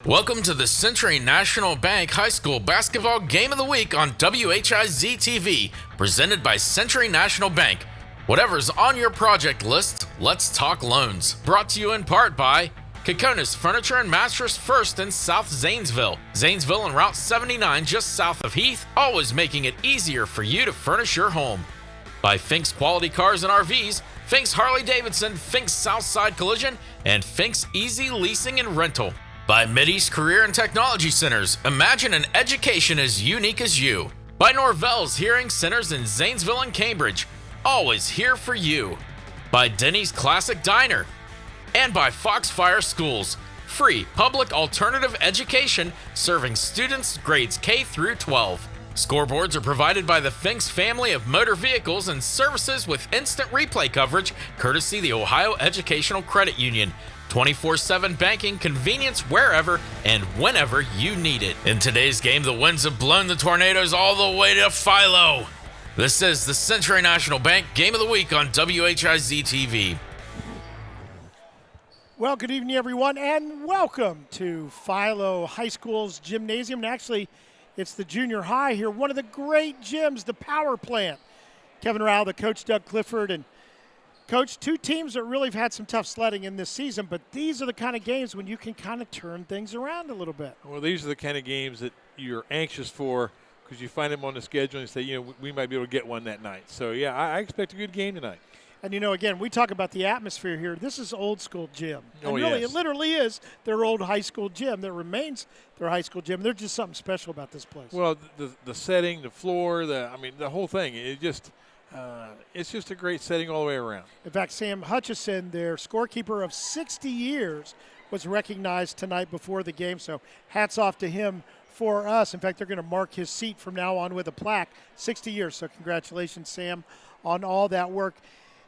Welcome to the Century National Bank High School Basketball Game of the Week on WHIZ-TV, presented by Century National Bank. Whatever's on your project list, let's talk loans. Brought to you in part by Kokonis Furniture and Mattress First in South Zanesville. Zanesville and Route 79 just south of Heath, always making it easier for you to furnish your home. By Fink's Quality Cars and RVs, Fink's Harley Davidson, Fink's Southside Collision, and Fink's Easy Leasing and Rental. By Mideast Career and Technology Centers, imagine an education as unique as you. By Norvell's Hearing Centers in Zanesville and Cambridge, always here for you. By Denny's Classic Diner. And by Foxfire Schools, free public alternative education serving students grades K through 12. Scoreboards are provided by the Finks family of motor vehicles and services with instant replay coverage, courtesy the Ohio Educational Credit Union. 24/7 banking, convenience wherever and whenever you need it. In today's game, the winds have blown the Tornadoes all the way to Philo. This is the Century National Bank Game of the Week on WHIZ-TV. Well, good evening, everyone, and welcome to Philo High School's gymnasium. And actually, it's the junior high here, one of the great gyms, the power plant. Kevin Rao, the coach, Doug Clifford, and Coach, two teams that really have had some tough sledding in this season, but these are the kind of games when you can kind of turn things around a little bit. Well, these are the kind of games that you're anxious for because you find them on the schedule and you say, we might be able to get one that night. So, yeah, I expect a good game tonight. And, again, we talk about the atmosphere here. This is old school gym. Oh, and really, yes. It literally is their old high school gym that remains their high school gym. There's just something special about this place. Well, the setting, the floor, the whole thing, it's just a great setting all the way around. In fact, Sam Hutchison, their scorekeeper of 60 years, was recognized tonight before the game. So hats off to him for us. In fact, they're going to mark his seat from now on with a plaque, 60 years. So congratulations, Sam, on all that work.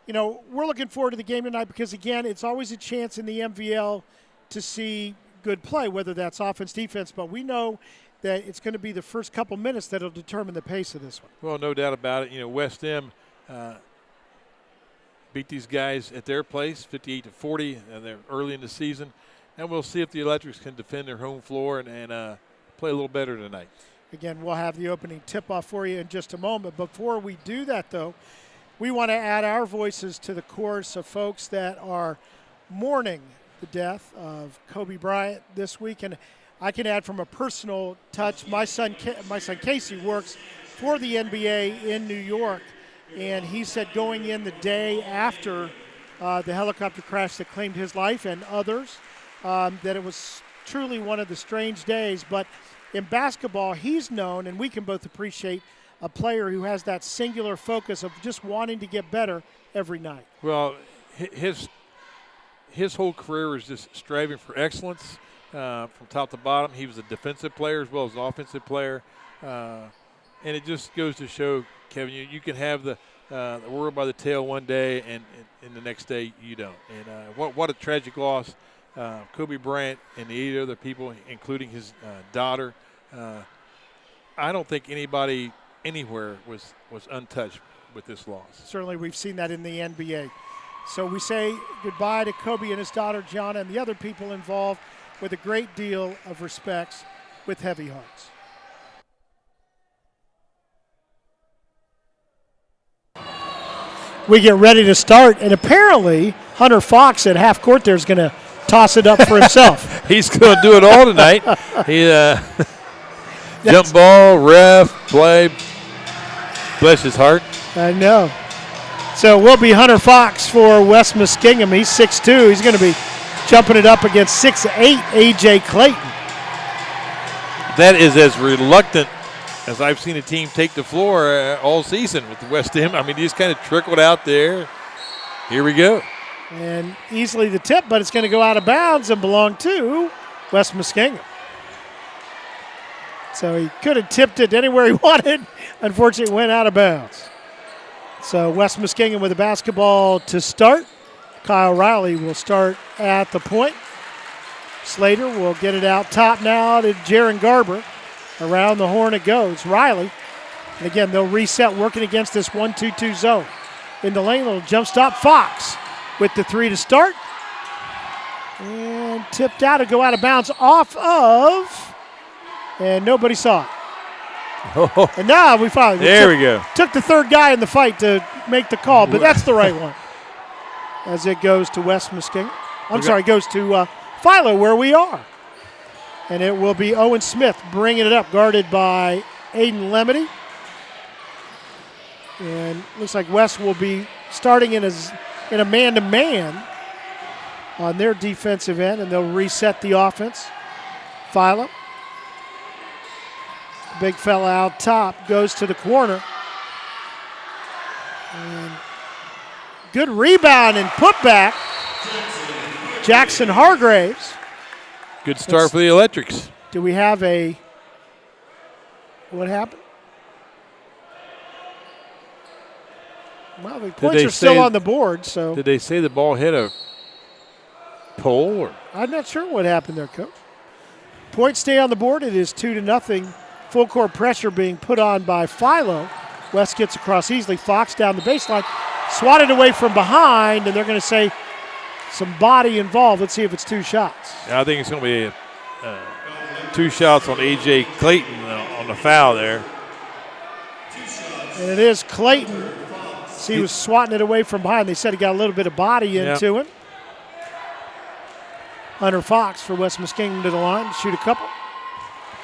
We're looking forward to the game tonight because, again, it's always a chance in the MVL to see good play, whether that's offense, defense. But we know that it's going to be the first couple minutes that will determine the pace of this one. Well, no doubt about it. West M beat these guys at their place, 58-40, and they're early in the season. And we'll see if the Electrics can defend their home floor and play a little better tonight. Again, we'll have the opening tip-off for you in just a moment. Before we do that, though, we want to add our voices to the chorus of folks that are mourning the death of Kobe Bryant this week. And I can add from a personal touch, my son Casey works for the NBA in New York, and he said going in the day after the helicopter crash that claimed his life and others, that it was truly one of the strange days. But in basketball, he's known, and we can both appreciate a player who has that singular focus of just wanting to get better every night. Well, his whole career was just striving for excellence. From top to bottom, he was a defensive player as well as an offensive player, and it just goes to show, Kevin, you can have the world by the tail one day, and the next day you don't. And what a tragic loss, Kobe Bryant and the 8 other people, including his daughter. I don't think anybody anywhere was untouched with this loss. Certainly, we've seen that in the NBA. So we say goodbye to Kobe and his daughter Gianna and the other people involved, with a great deal of respects, with heavy hearts. We get ready to start, and apparently Hunter Fox at half court there is going to toss it up for himself. He's going to do it all tonight. He jump ball, ref, play. Bless his heart. I know. So we'll be Hunter Fox for West Muskingum. He's 6'2". He's going to be jumping it up against 6'8" A.J. Clayton. That is as reluctant as I've seen a team take the floor all season with the West End. He just kind of trickled out there. Here we go. And easily the tip, but it's going to go out of bounds and belong to West Muskingum. So he could have tipped it anywhere he wanted. Unfortunately, it went out of bounds. So West Muskingum with the basketball to start. Kyle Riley will start at the point. Slater will get it out top now to Jaron Garber. Around the horn it goes. Riley. And again, they'll reset working against this 1-2-2 zone. In the lane, little jump stop. Fox with the 3 to start. And And tipped out to go out of bounds off of, and nobody saw it. Oh, And now we finally there we go. took the third guy in the fight to make the call, but that's the right one. As it goes to West Muskingum. Goes to Philo where we are. And it will be Owen Smith bringing it up, guarded by Aiden Lemedy. And looks like West will be starting in a man-to-man on their defensive end, and they'll reset the offense. Philo. Big fella out top goes to the corner. And good rebound and putback. Jackson Hargraves. Good start for the Electrics. Do we have what happened? Well, the points are still on the board, so. Did they say the ball hit a pole? Or? I'm not sure what happened there, Coach. Points stay on the board. It is 2-0. Full court pressure being put on by Philo. West gets across easily. Fox down the baseline. Swatted away from behind, and they're going to say some body involved. Let's see if it's 2 shots. I think it's going to be 2 shots on A.J. Clayton on the foul there. And it is Clayton. See, he was swatting it away from behind. They said he got a little bit of body into him. Hunter Fox for West Muskingum to the line to shoot a couple.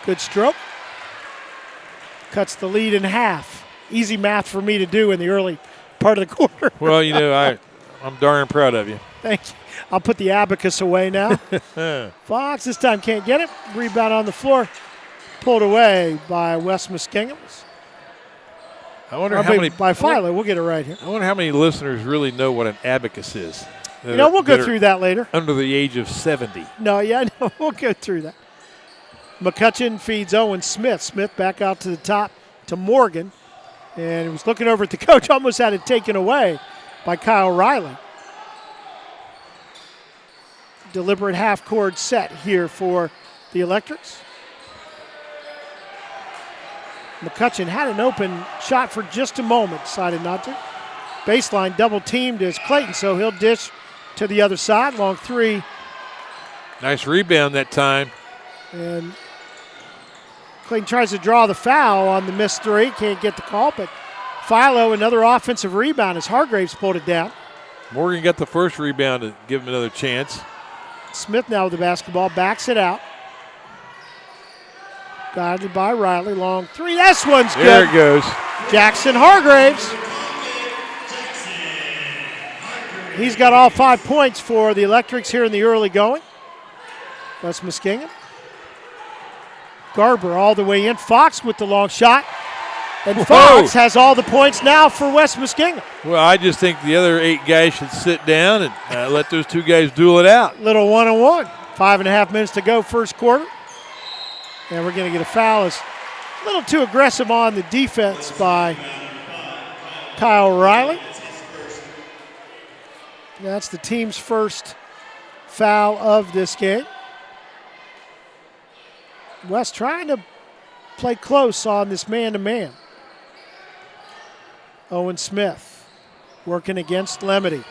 Good stroke. Cuts the lead in half. Easy math for me to do in the early part of the quarter. Well, I'm darn proud of you. Thank you. I'll put the abacus away now. Fox this time can't get it. Rebound on the floor. Pulled away by West Muskingum. I wonder how many. By Philo, we'll get it right here. I wonder how many listeners really know what an abacus is. We'll go through that later. Under the age of 70. No, we'll go through that. McCutcheon feeds Owen Smith. Smith back out to the top to Morgan. And he was looking over at the coach, almost had it taken away by Kyle Riley. Deliberate half-court set here for the Electrics. McCutcheon had an open shot for just a moment, decided not to. Baseline double-teamed is Clayton, so he'll dish to the other side. Long 3. Nice rebound that time. And Clayton tries to draw the foul on the missed 3. Can't get the call, but Philo, another offensive rebound as Hargraves pulled it down. Morgan got the first rebound to give him another chance. Smith now with the basketball, backs it out. Guided by Riley, long 3. This one's good. There it goes. Jackson Hargraves. He's got all 5 points for the Electrics here in the early going. West Muskingum. Garber all the way in. Fox with the long shot. And Fox has all the points now for West Muskingum. Well, I just think the other 8 guys should sit down and let those 2 guys duel it out. Little 1-on-1. 5.5 minutes to go first quarter. And we're going to get a foul. It's a little too aggressive on the defense by Kyle Riley. That's the team's first foul of this game. West trying to play close on this man-to-man. Owen Smith working against Lemedy.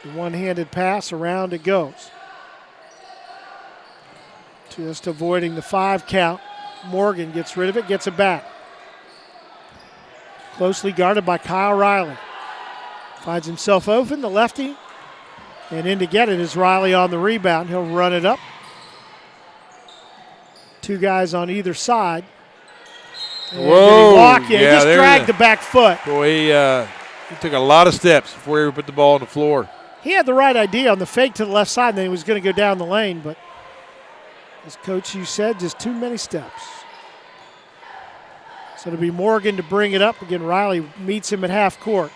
The one-handed pass, around it goes. Just avoiding the 5 count. Morgan gets rid of it, gets it back. Closely guarded by Kyle Riley. Finds himself open, the lefty. And in to get it is Riley on the rebound. He'll run it up. 2 guys on either side. And whoa. He walk in. He just dragged the back foot. Boy, he took a lot of steps before he ever put the ball on the floor. He had the right idea on the fake to the left side, and then he was going to go down the lane, but as Coach you said, just too many steps. So it'll be Morgan to bring it up. Again, Riley meets him at half court.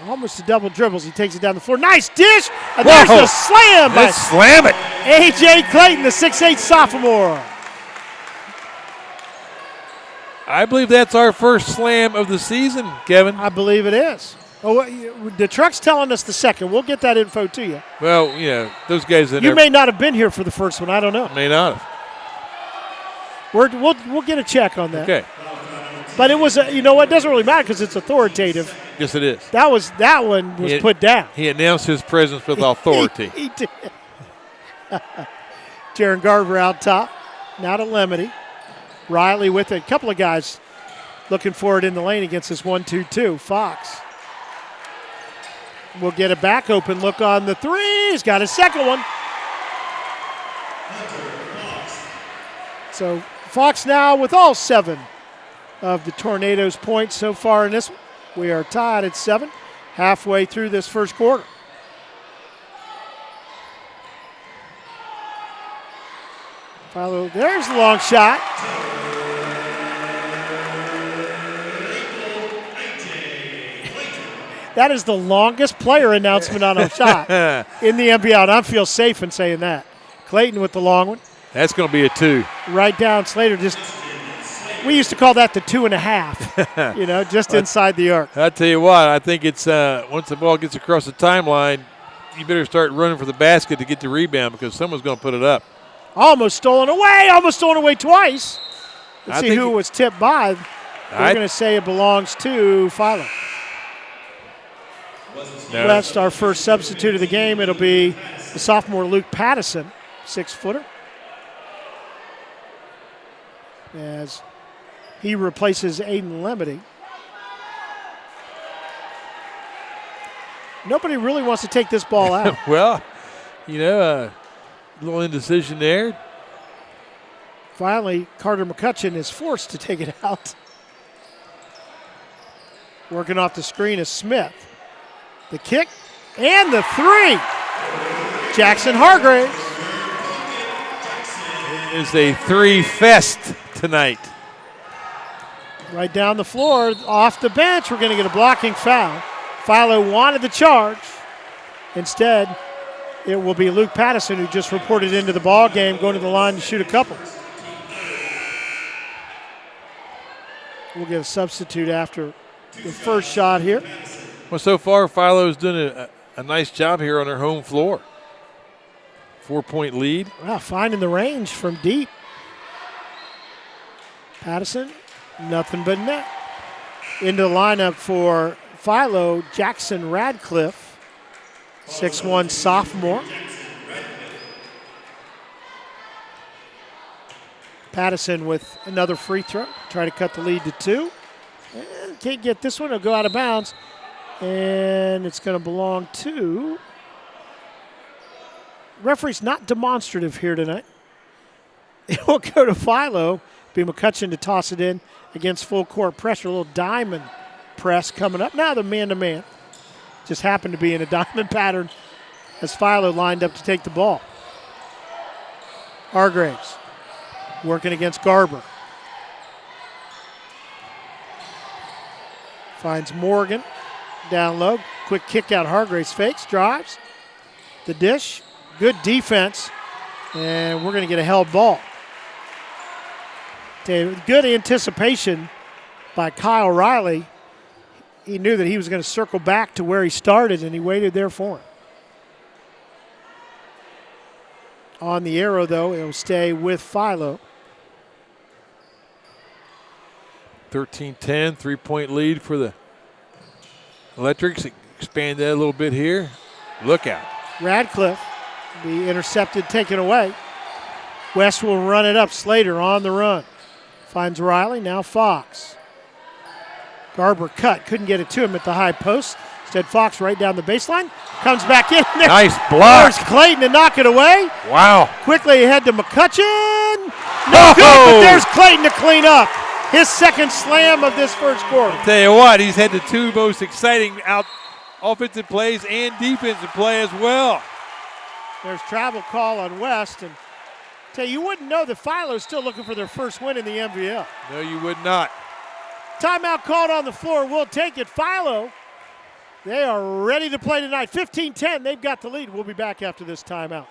Almost a double dribbles. He takes it down the floor. Nice dish. And there's the slam by slam it. A.J. Clayton, the 6'8 sophomore. I believe that's our first slam of the season, Kevin. I believe it is. Oh, the truck's telling us the second. We'll get that info to you. Well, those guys that you may not have been here for the first one. I don't know. May not have. We'll get a check on that. Okay. But it was, it doesn't really matter because it's authoritative. Yes, it is. That one was put down. He announced his presence with authority. He did. Jaron Garber out top. Now to Lemony. Riley with it. A couple of guys looking for it in the lane against this 1-2-2. Fox will get a back open look on the three. He's got a second one. So Fox now with all 7 of the Tornadoes' points so far in this one. We are tied at 7, halfway through this first quarter. Philo, there's the long shot. That is the longest player announcement on a shot in the NBA, and I feel safe in saying that. Clayton with the long one. That's going to be a 2. Right down Slater. We used to call that the 2.5, just inside the arc. I tell you what, I think it's once the ball gets across the timeline, you better start running for the basket to get the rebound because someone's going to put it up. Almost stolen away twice. Let's see who it was tipped by. We're going to say it belongs to Philo. No. West, our first substitute of the game. It'll be the sophomore Luke Pattison, 6-footer. As he replaces Aiden Lemony. Nobody really wants to take this ball out. Well, a little indecision there. Finally, Carter McCutcheon is forced to take it out. Working off the screen is Smith. The kick and the three. Jackson Hargraves. It is a 3 fest tonight. Right down the floor, off the bench, we're going to get a blocking foul. Philo wanted the charge. Instead, it will be Luke Pattison, who just reported into the ball game, going to the line to shoot a couple. We'll get a substitute after the first shot here. Well, so far, Philo's doing a nice job here on their home floor. 4-point lead. Wow, finding the range from deep. Pattison, nothing but net. Into the lineup for Philo, Jackson Radcliffe, 6'1" sophomore. Pattison with another free throw. Try to cut the lead to 2. And can't get this one. It'll go out of bounds. And it's going to belong to... Referee's not demonstrative here tonight. It will go to Philo. Be McCutcheon to toss it in against full court pressure. A little diamond press coming up. Now the man-to-man. Just happened to be in a diamond pattern as Philo lined up to take the ball. Hargraves working against Garber. Finds Morgan down low. Quick kick out. Hargraves fakes, drives. The dish. Good defense. And we're going to get a held ball. Good anticipation by Kyle Riley. He knew that he was going to circle back to where he started, and he waited there for him. On the arrow, though, it'll stay with Philo. 13-10, 3-point lead for the Electrics. Expand that a little bit here. Look out. Radcliffe be intercepted, taken away. West will run it up. Slater on the run. Finds Riley, now Fox. Garber cut, couldn't get it to him at the high post. Instead, Fox right down the baseline. Comes back in. Nice block. There's Clayton to knock it away. Wow. Quickly ahead to McCutcheon. No good, but there's Clayton to clean up. His second slam of this first quarter. Tell you what, he's had the 2 most exciting offensive plays and defensive play as well. There's travel call on West, and tell you wouldn't know that Philo's still looking for their first win in the NVL. No, you would not. Timeout called on the floor. We'll take it. Philo, they are ready to play tonight. 15-10, they've got the lead. We'll be back after this timeout.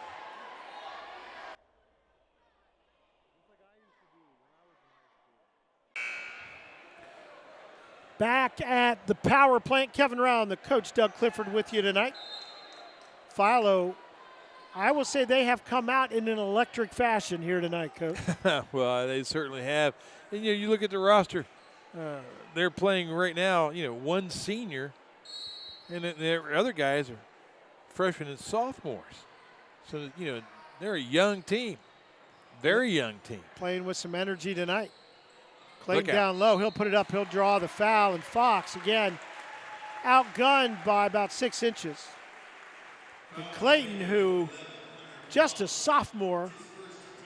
Back at the power plant, Kevin Round, the coach Doug Clifford with you tonight. Philo, I will say they have come out in an electric fashion here tonight, Coach. Well, they certainly have. And you look at the roster. They're playing right now, 1 senior And then the other guys are freshmen and sophomores. So, you know, they're a young team. Very young team. Playing with some energy tonight. Clayton down low. He'll put it up. He'll draw the foul. And Fox, again, outgunned by about 6 inches. And Clayton, who just a sophomore,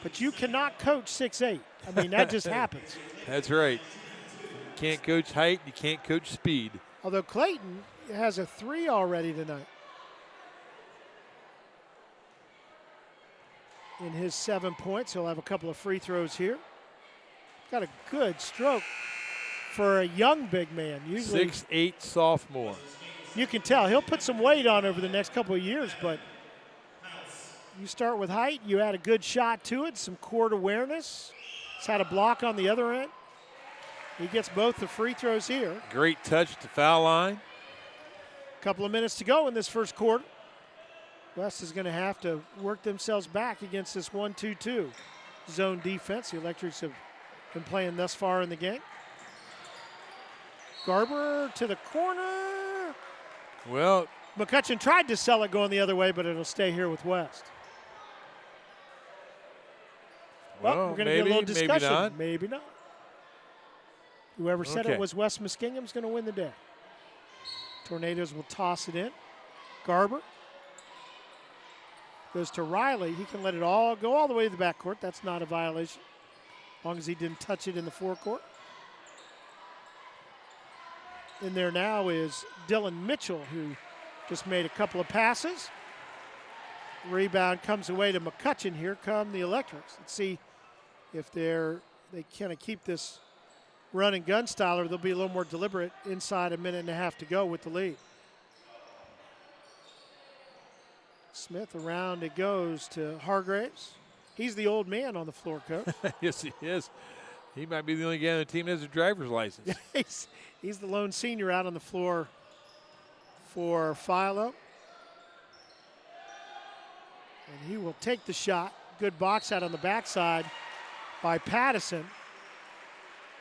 but you cannot coach 6'8". I mean, that just happens. That's right. You can't coach height. You can't coach speed. Although Clayton has a 3 already tonight. In his 7 points, he'll have a couple of free throws here. Got a good stroke for a young big man. Usually 6'8" sophomore. You can tell he'll put some weight on over the next couple of years, but you start with height, you add a good shot to it, some court awareness. He's had a block on the other end. He gets both the free throws here. Great touch at the foul line. Couple of minutes to go in this first quarter. West is going to have to work themselves back against this 1-2-2 zone defense. The Electrics have been playing thus far in the game. Garber to the corner. Well, McCutcheon tried to sell it going the other way, but it'll stay here with West. Well, we're going to get a little discussion. Maybe not. Whoever said it was West Muskingum is going to win the day. Tornadoes will toss it in. Garber goes to Riley. He can let it all go all the way to the backcourt. That's not a violation, as long as he didn't touch it in the forecourt. In there now is Dylan Mitchell, who just made a couple of passes. Rebound comes away to McCutcheon. Here come the Electrics. Let's see if they kind of keep this run and gun style, or they'll be a little more deliberate inside a minute and a half to go with the lead. Smith around it goes to Hargraves. He's the old man on the floor, Coach. Yes, he is. He might be the only guy on the team that has a driver's license. He's the lone senior out on the floor for Philo. And he will take the shot. Good box out on the backside by Pattison.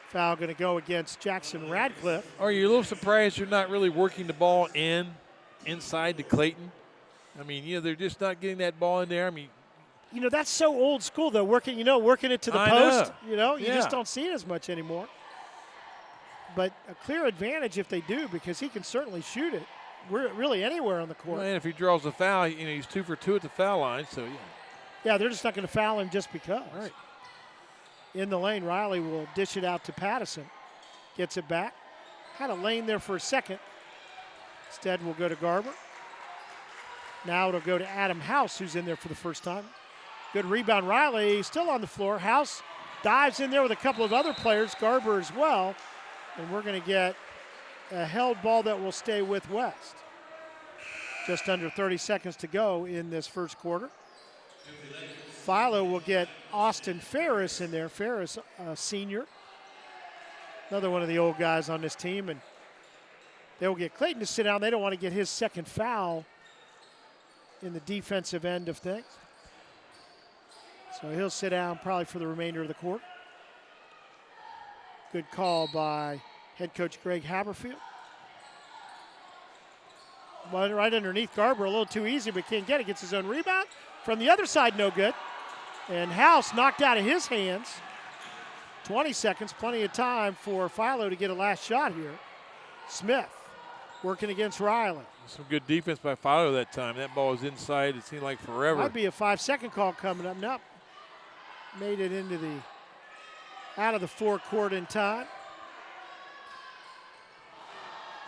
Foul going to go against Jackson Radcliffe. Are you a little surprised you're not really working the ball inside to Clayton? I mean, you know, they're just not getting that ball in there. I mean, you know, that's so old school, though, working it to the post. You know, you just don't see it as much anymore. But a clear advantage if they do, because he can certainly shoot it really anywhere on the court. Well, and if he draws a foul, you know, he's 2 for 2 at the foul line, so yeah. Yeah, they're just not going to foul him just because. Right. In the lane, Riley will dish it out to Pattison. Gets it back. Had a lane there for a second. Instead, we'll go to Garber. Now it'll go to Adam House, who's in there for the first time. Good rebound. Riley still on the floor. House dives in there with a couple of other players, Garber as well. And we're going to get a held ball that will stay with West. Just under 30 seconds to go in this first quarter. Philo will get Austin Ferris in there. Ferris, senior. Another one of the old guys on this team. And they will get Clayton to sit down. They don't want to get his second foul in the defensive end of things. So he'll sit down probably for the remainder of the quarter. Good call by head coach Greg Haberfield. Right underneath Garber, a little too easy, but can't get it. Gets his own rebound. From the other side, no good. And House knocked out of his hands. 20 seconds, plenty of time for Philo to get a last shot here. Smith working against Riley. Some good defense by Philo that time. That ball was inside. It seemed like forever. Might be a 5-second call coming up. Nope. Made it into out of the forecourt in time.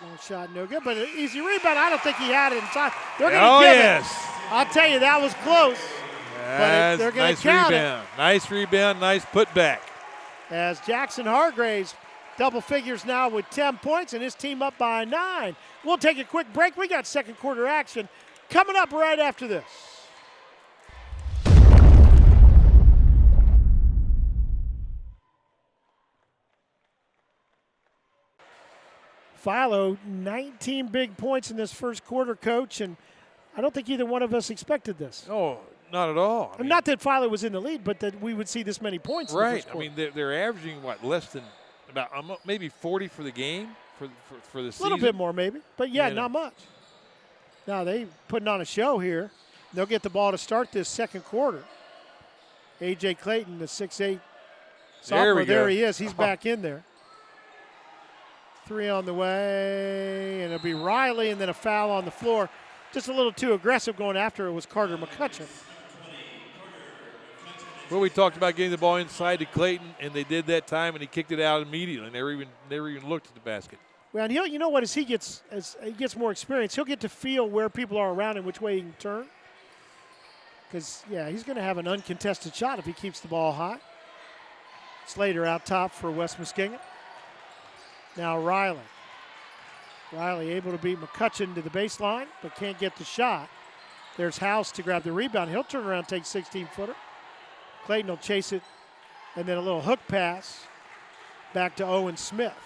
Long shot, no good, but an easy rebound. I don't think he had it in time. They're going to give it. I'll tell you, that was close. But they're going to count it. Nice rebound, nice putback. As Jackson Hargraves double figures now with 10 points and his team up by 9. We'll take a quick break. We got second quarter action coming up right after this. Philo, 19 big points in this first quarter, Coach, and I don't think either one of us expected this. Oh, not at all. I mean, not that Philo was in the lead, but that we would see this many points in the first quarter. I mean, they're averaging, less than about maybe 40 for the game for the season. A little bit more maybe, but yeah, not much. Now they putting on a show here. They'll get the ball to start this second quarter. A.J. Clayton, the 6'8" sophomore, there he is. He's back in there. 3 on the way, and it'll be Riley, and then a foul on the floor. Just a little too aggressive going after it was Carter McCutcheon. Well, we talked about getting the ball inside to Clayton, and they did that time, and he kicked it out immediately. Never even looked at the basket. Well, and you know what? As he gets more experience, he'll get to feel where people are around him, which way he can turn. Because, yeah, he's going to have an uncontested shot if he keeps the ball hot. Slater out top for West Muskingum. Now Riley. Riley able to beat McCutcheon to the baseline, but can't get the shot. There's House to grab the rebound. He'll turn around and take 16-footer. Clayton will chase it, and then a little hook pass back to Owen Smith.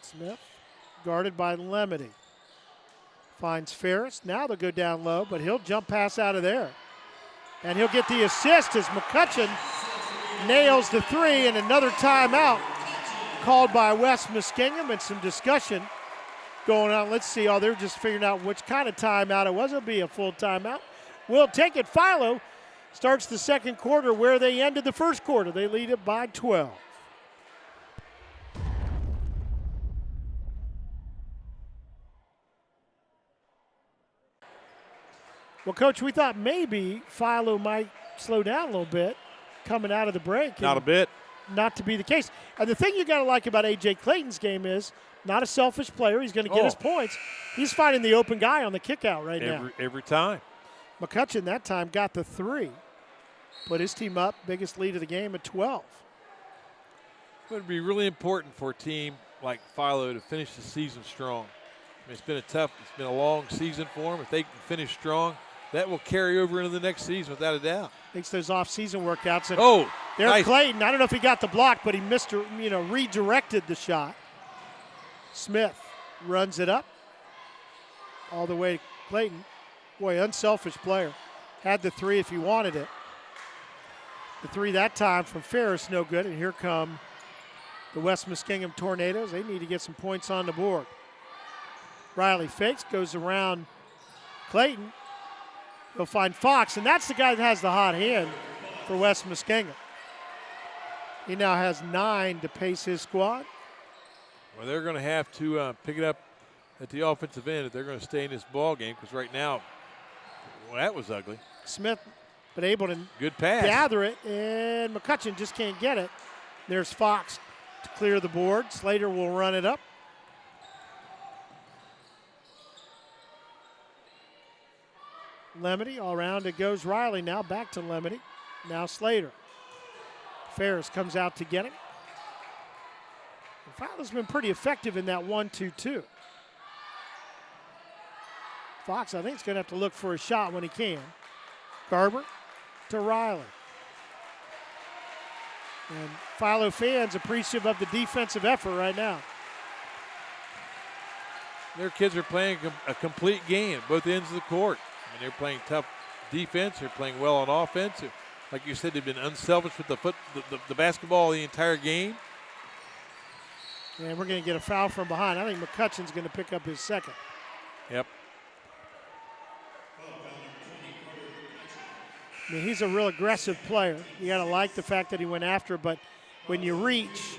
Smith guarded by Lemedy. Finds Ferris. Now they'll go down low, but he'll jump pass out of there. And he'll get the assist as McCutcheon nails the 3, and another timeout called by West Muskingum, and some discussion going on. Let's see. Oh, they're just figuring out which kind of timeout it was. It'll be a full timeout. We'll take it. Philo starts the second quarter where they ended the first quarter. They lead it by 12. Well, Coach, we thought maybe Philo might slow down a little bit coming out of the break. Not a bit. Not to be the case. And the thing you got to like about A.J. Clayton's game is not a selfish player. He's going to get his points. He's finding the open guy on the kickout right now. Every time. McCutcheon that time got the 3. Put his team up, biggest lead of the game at 12. It would be really important for a team like Philo to finish the season strong. I mean, it's been a long season for them. If they can finish strong, that will carry over into the next season without a doubt. Makes those off-season workouts. And there's nice. Clayton. I don't know if he got the block, but he redirected the shot. Smith runs it up all the way to Clayton. Boy, unselfish player. Had the 3 if he wanted it. The 3 that time from Ferris, no good. And here come the West Muskingum Tornadoes. They need to get some points on the board. Riley fakes, goes around Clayton. He'll find Fox, and that's the guy that has the hot hand for West Muskingum. He now has 9 to pace his squad. Well, they're going to have to pick it up at the offensive end if they're going to stay in this ball game, because right now, well, that was ugly. Smith, but able to good pass. Gather it, and McCutcheon just can't get it. There's Fox to clear the board. Slater will run it up. Lemedy, all around it goes Riley now, back to Lemedy. Now Slater. Ferris comes out to get him. Philo's been pretty effective in that 1-2-2. Fox, I think, is going to have to look for a shot when he can. Garber to Riley. And Philo fans appreciative of the defensive effort right now. Their kids are playing a complete game at both ends of the court. I mean, they're playing tough defense. They're playing well on offense. Like you said, they've been unselfish with the basketball the entire game. And we're going to get a foul from behind. I think McCutcheon's going to pick up his second. Yep. I mean, he's a real aggressive player. You got to like the fact that he went after, but when you reach,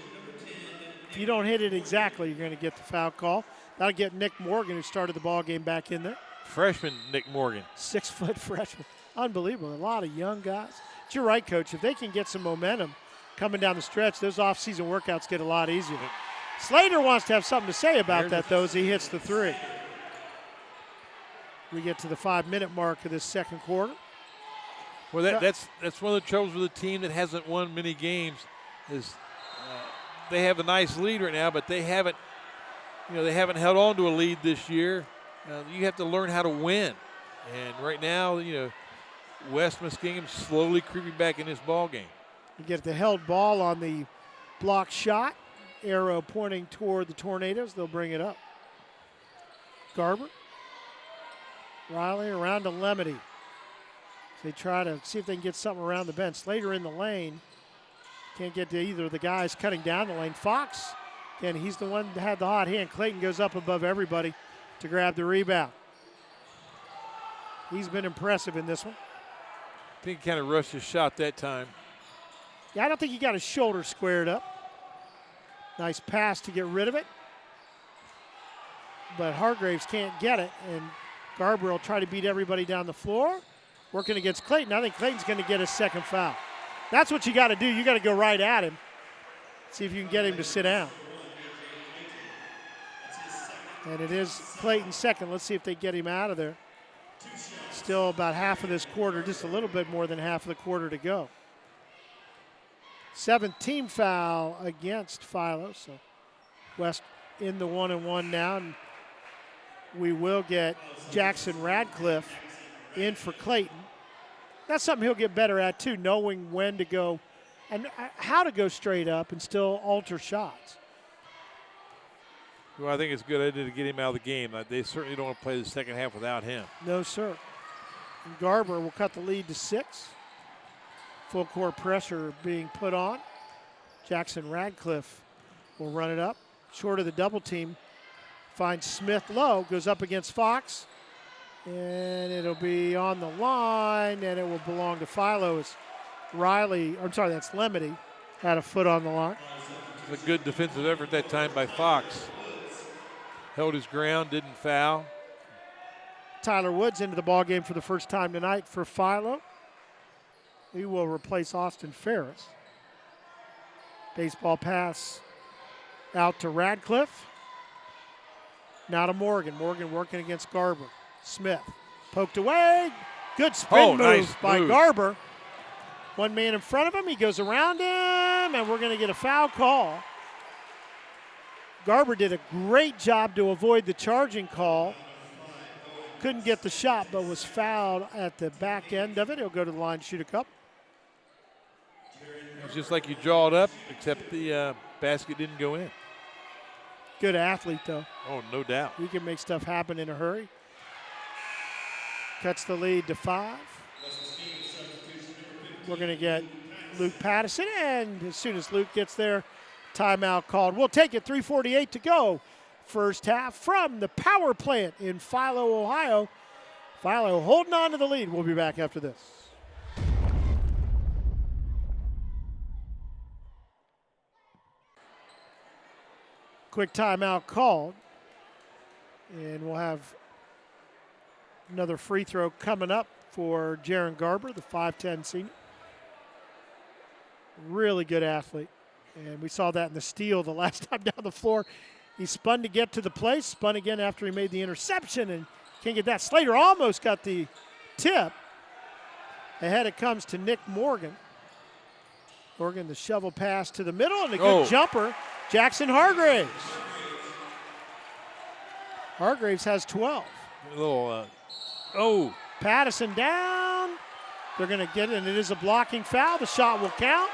if you don't hit it exactly, you're going to get the foul call. That'll get Nick Morgan, who started the ball game, back in there. Freshman Nick Morgan. 6-foot freshman. Unbelievable. A lot of young guys. But you're right, Coach. If they can get some momentum coming down the stretch, those off-season workouts get a lot easier. Slater wants to have something to say about that, though, as he hits the 3. We get to the 5-minute mark of this second quarter. Well, that's one of the troubles with a team that hasn't won many games is they have a nice lead right now, but they haven't held on to a lead this year. You have to learn how to win, and right now, West Muskingum slowly creeping back in this ball game. You get the held ball on the block shot. Arrow pointing toward the Tornadoes. They'll bring it up. Garber. Riley around to Lemedy. They try to see if they can get something around the bench. Slater in the lane. Can't get to either of the guys cutting down the lane. Fox, again, he's the one that had the hot hand. Clayton goes up above everybody. to grab the rebound. He's been impressive in this one. I think he kind of rushed his shot that time. Yeah, I don't think he got his shoulder squared up. Nice pass to get rid of it. But Hargraves can't get it, and Garber will try to beat everybody down the floor. Working against Clayton. I think Clayton's going to get his second foul. That's what you got to do. You got to go right at him. See if you can get him to sit down. And it is Clayton's second. Let's see if they get him out of there. Still about half of this quarter, just a little bit more than half of the quarter to go. 7th team foul against Philo. So West in the 1-and-1 now. And we will get Jackson Radcliffe in for Clayton. That's something he'll get better at too, knowing when to go and how to go straight up and still alter shots. Well, I think it's a good idea to get him out of the game. They certainly don't want to play the second half without him. No, sir. And Garber will cut the lead to 6. Full court pressure being put on. Jackson Radcliffe will run it up. Short of the double team. Finds Smith low. Goes up against Fox. And it'll be on the line. And it will belong to Philo as that's Lemedy, had a foot on the line. It's a good defensive effort that time by Fox. Held his ground, didn't foul. Tyler Woods into the ballgame for the first time tonight for Philo. He will replace Austin Ferris. Baseball pass out to Radcliffe. Now to Morgan. Morgan working against Garber. Smith poked away. Good spin move by Garber. One man in front of him. He goes around him, and we're going to get a foul call. Garber did a great job to avoid the charging call. Couldn't get the shot, but was fouled at the back end of it. He'll go to the line, shoot a couple. It's just like you draw it up, except the basket didn't go in. Good athlete, though. Oh, no doubt. He can make stuff happen in a hurry. Cuts the lead to 5. We're going to get Luke Pattison, and as soon as Luke gets there, timeout called. We'll take it, 3:48 to go. First half from the power plant in Philo, Ohio. Philo holding on to the lead. We'll be back after this. Quick timeout called. And we'll have another free throw coming up for Jaron Garber, the 5'10 senior. Really good athlete. And we saw that in the steal the last time down the floor. He spun to get to the place, spun again after he made the interception, and can't get that. Slater almost got the tip. Ahead it comes to Nick Morgan. Morgan, the shovel pass to the middle, and a good jumper. Jackson Hargraves. Hargraves has 12. A little, Pattison down. They're going to get it, and it is a blocking foul. The shot will count.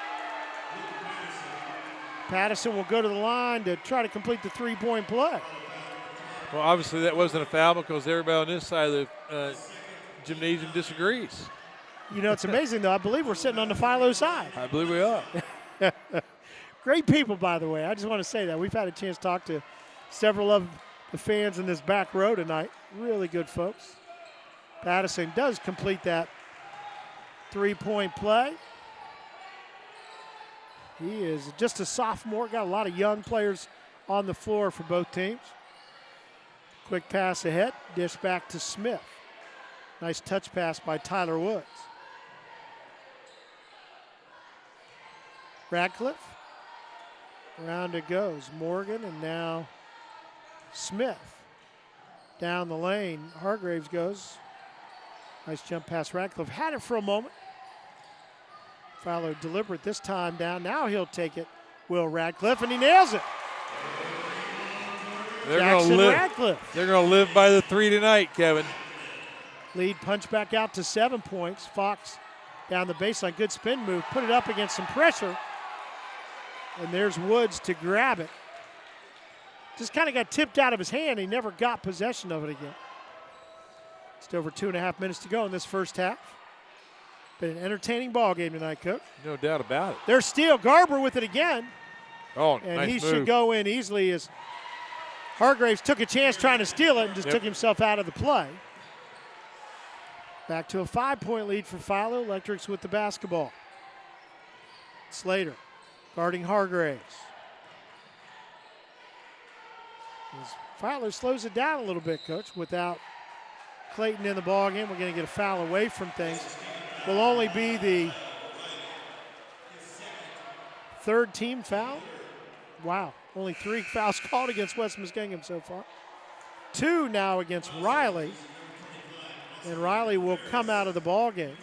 Pattison will go to the line to try to complete the three-point play. Well, obviously that wasn't a foul because everybody on this side of the gymnasium disagrees. You know, it's amazing, though. I believe we're sitting on the Philo side. I believe we are. Great people, by the way. I just want to say that. We've had a chance to talk to several of the fans in this back row tonight. Really good folks. Pattison does complete that three-point play. He is just a sophomore. Got a lot of young players on the floor for both teams. Quick pass ahead. Dish back to Smith. Nice touch pass by Tyler Woods. Radcliffe. Around it goes. Morgan and now Smith. Down the lane. Hargraves goes. Nice jump pass. Radcliffe had it for a moment. Philo deliberate this time down. Now he'll take it. Will Radcliffe, and he nails it. Jackson Radcliffe. They're going to live by the 3 tonight, Kevin. Lead punch back out to 7 points. Fox down the baseline. Good spin move. Put it up against some pressure. And there's Woods to grab it. Just kind of got tipped out of his hand. He never got possession of it again. Just over 2.5 minutes to go in this first half. Been an entertaining ball game tonight, Coach. No doubt about it. There's steal. Garber with it again. Oh, and nice he move. should go in easily as Hargraves took a chance trying to steal it and just took himself out of the play. Back to a 5-point lead for Philo. Electrics with the basketball. Slater guarding Hargraves. As Philo slows it down a little bit, Coach. Without Clayton in the ball game, we're going to get a foul away from things. Will only be the third team foul. Wow, only 3 fouls called against West Muskingum so far. 2 now against Riley. And Riley will come out of the ball game.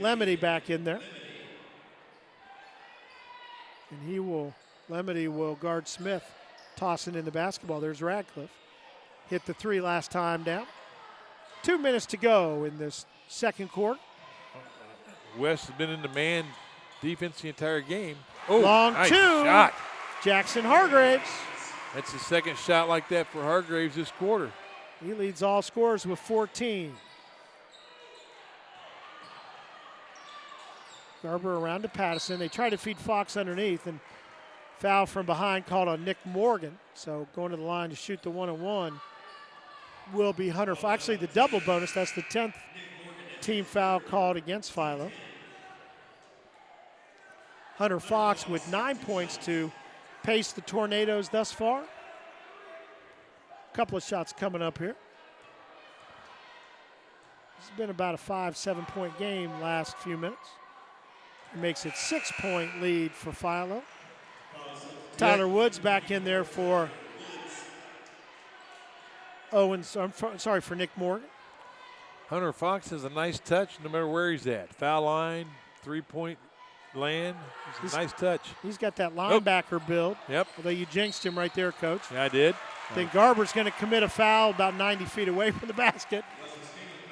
Lemedy back in there. And Lemedy will guard Smith, tossing in the basketball. There's Radcliffe. Hit the 3 last time down. 2 minutes to go in this second quarter. West has been in the man defense the entire game. Oh, long nice 2. Shot. Jackson Hargraves. That's the second shot like that for Hargraves this quarter. He leads all scorers with 14. Garber around to Patterson. They try to feed Fox underneath, and foul from behind called on Nick Morgan. So going to the line to shoot the 1-on-1 will be Hunter. Actually, the double bonus. That's the 10th team foul called against Philo. Hunter Fox with 9 points to pace the Tornadoes thus far. Couple of shots coming up here. It's been about a 5-7 point game last few minutes. It makes it 6-point lead for Philo. Tyler Woods back in there for for Nick Morgan. Hunter Fox has a nice touch no matter where he's at. Foul line, 3-point land. It's a nice touch. He's got that linebacker build. Yep. Although you jinxed him right there, Coach. Yeah, I did. I think Garber's going to commit a foul about 90 feet away from the basket.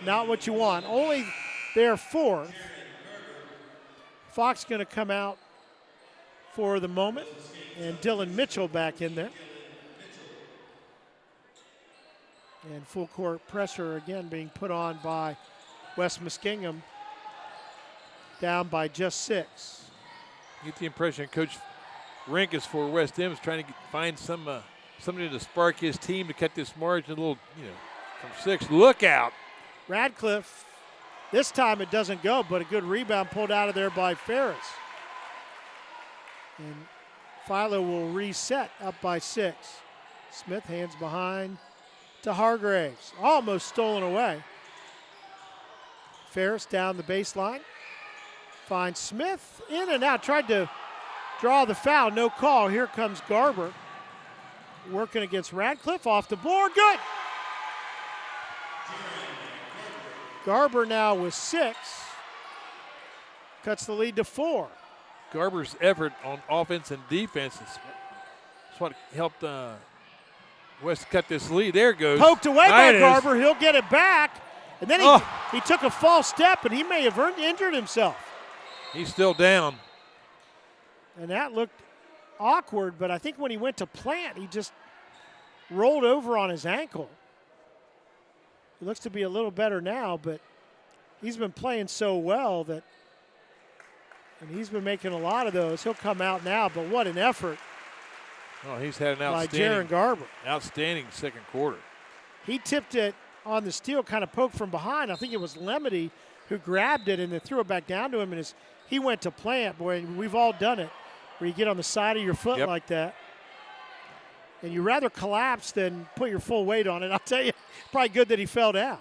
Not what you want. Only their 4th. Fox going to come out for the moment. And Dylan Mitchell back in there. And full court pressure again being put on by West Muskingum. Down by just 6. You get the impression Coach Rink is for West End is trying to find somebody to spark his team to cut this margin a little, from 6. Look out. Radcliffe, this time it doesn't go, but a good rebound pulled out of there by Ferris. And Philo will reset up by 6. Smith hands behind to Hargraves. Almost stolen away. Ferris down the baseline. Finds Smith in and out. Tried to draw the foul. No call. Here comes Garber. Working against Radcliffe. Off the board. Good. Garber now with 6. Cuts the lead to 4. Garber's effort on offense and defense is what helped West cut this lead. There it goes. Poked away by Garber. He'll get it back. And then he took a false step, and he may have injured himself. He's still down. And that looked awkward, but I think when he went to plant, he just rolled over on his ankle. He looks to be a little better now, but he's been playing so well and he's been making a lot of those. He'll come out now, but what an effort. Oh, he's had an by Jaron Garber. Outstanding second quarter. He tipped it on the steal, kind of poked from behind. I think it was Lemedy who grabbed it and then threw it back down to him, and he went to plant. Boy, we've all done it, where you get on the side of your foot like that. And you rather collapse than put your full weight on it. I'll tell you, probably good that he fell down.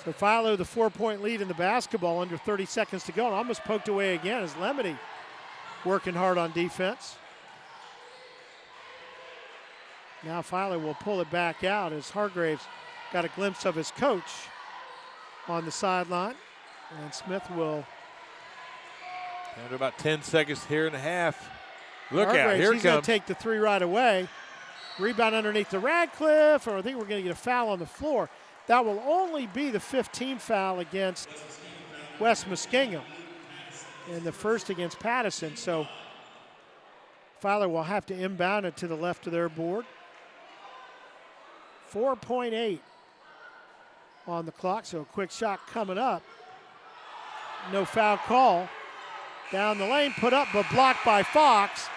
So Philo, the 4-point lead in the basketball, under 30 seconds to go. And almost poked away again as Lemedy working hard on defense. Now Philo will pull it back out as Hargraves got a glimpse of his coach on the sideline. And Smith will. Down to about 10 seconds here and a half. Look Hargraves, out, here it he's going comes. to take the 3 right away. Rebound underneath the Radcliffe, or I think we're going to get a foul on the floor. That will only be the 15th foul against West Muskingum and the first against Patterson. So Philo will have to inbound it to the left of their board. 4.8 on the clock, so a quick shot coming up. No foul call. Down the lane, put up, but blocked by Fox.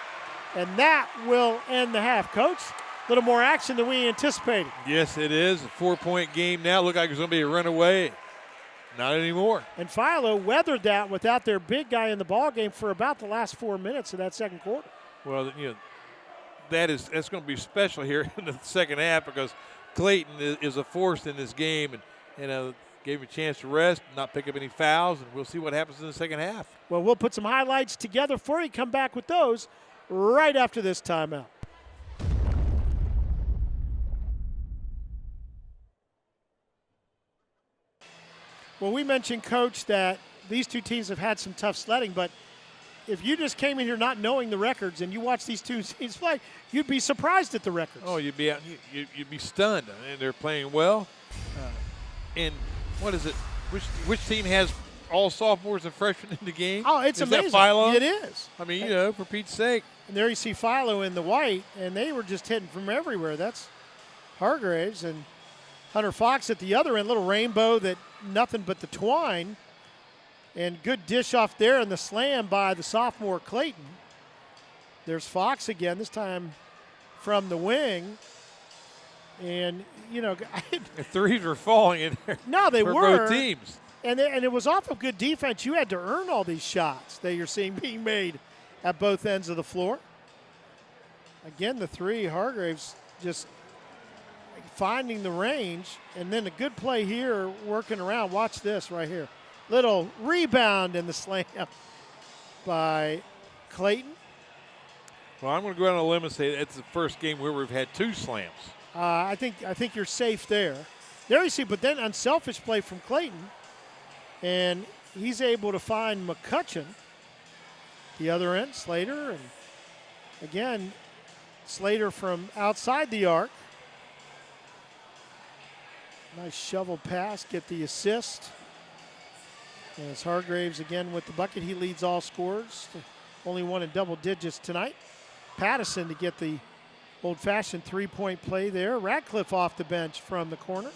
And that will end the half. Coach, a little more action than we anticipated. Yes, it is. A 4-point game now. Look like it's going to be a runaway. Not anymore. And Philo weathered that without their big guy in the ball game for about the last 4 minutes of that second quarter. Well, that's going to be special here in the second half because Clayton is a force in this game and gave him a chance to rest, not pick up any fouls, and we'll see what happens in the second half. Well, we'll put some highlights together for you. Come back with those right after this timeout. Well, we mentioned, Coach, that these two teams have had some tough sledding, but if you just came in here not knowing the records and you watch these two teams play, you'd be surprised at the records. Oh, you'd be stunned. And they're playing well. And what is it? Which team has all sophomores and freshmen in the game? Oh, it's amazing. That Philo? It is. I mean, for Pete's sake. And there you see Philo in the white, and they were just hitting from everywhere. That's Hargraves and Hunter Fox at the other end, little rainbow that nothing but the twine. And good dish off there in the slam by the sophomore Clayton. There's Fox again, this time from the wing. And, the threes were falling in there. No, they for were. both teams. And it was off of good defense. You had to earn all these shots that you're seeing being made at both ends of the floor. Again, the three, Hargraves just finding the range. And then a good play here working around. Watch this right here. Little rebound in the slam by Clayton. Well, I'm going to go out on a limb and say it's the first game where we've had two slams. I think you're safe there. There you see, but then unselfish play from Clayton. And he's able to find McCutcheon. The other end, Slater. And again, Slater from outside the arc. Nice shovel pass, get the assist. As Hargraves again with the bucket, he leads all scorers. Only one in double digits tonight. Pattison to get the old-fashioned three-point play there. Radcliffe off the bench from the corner.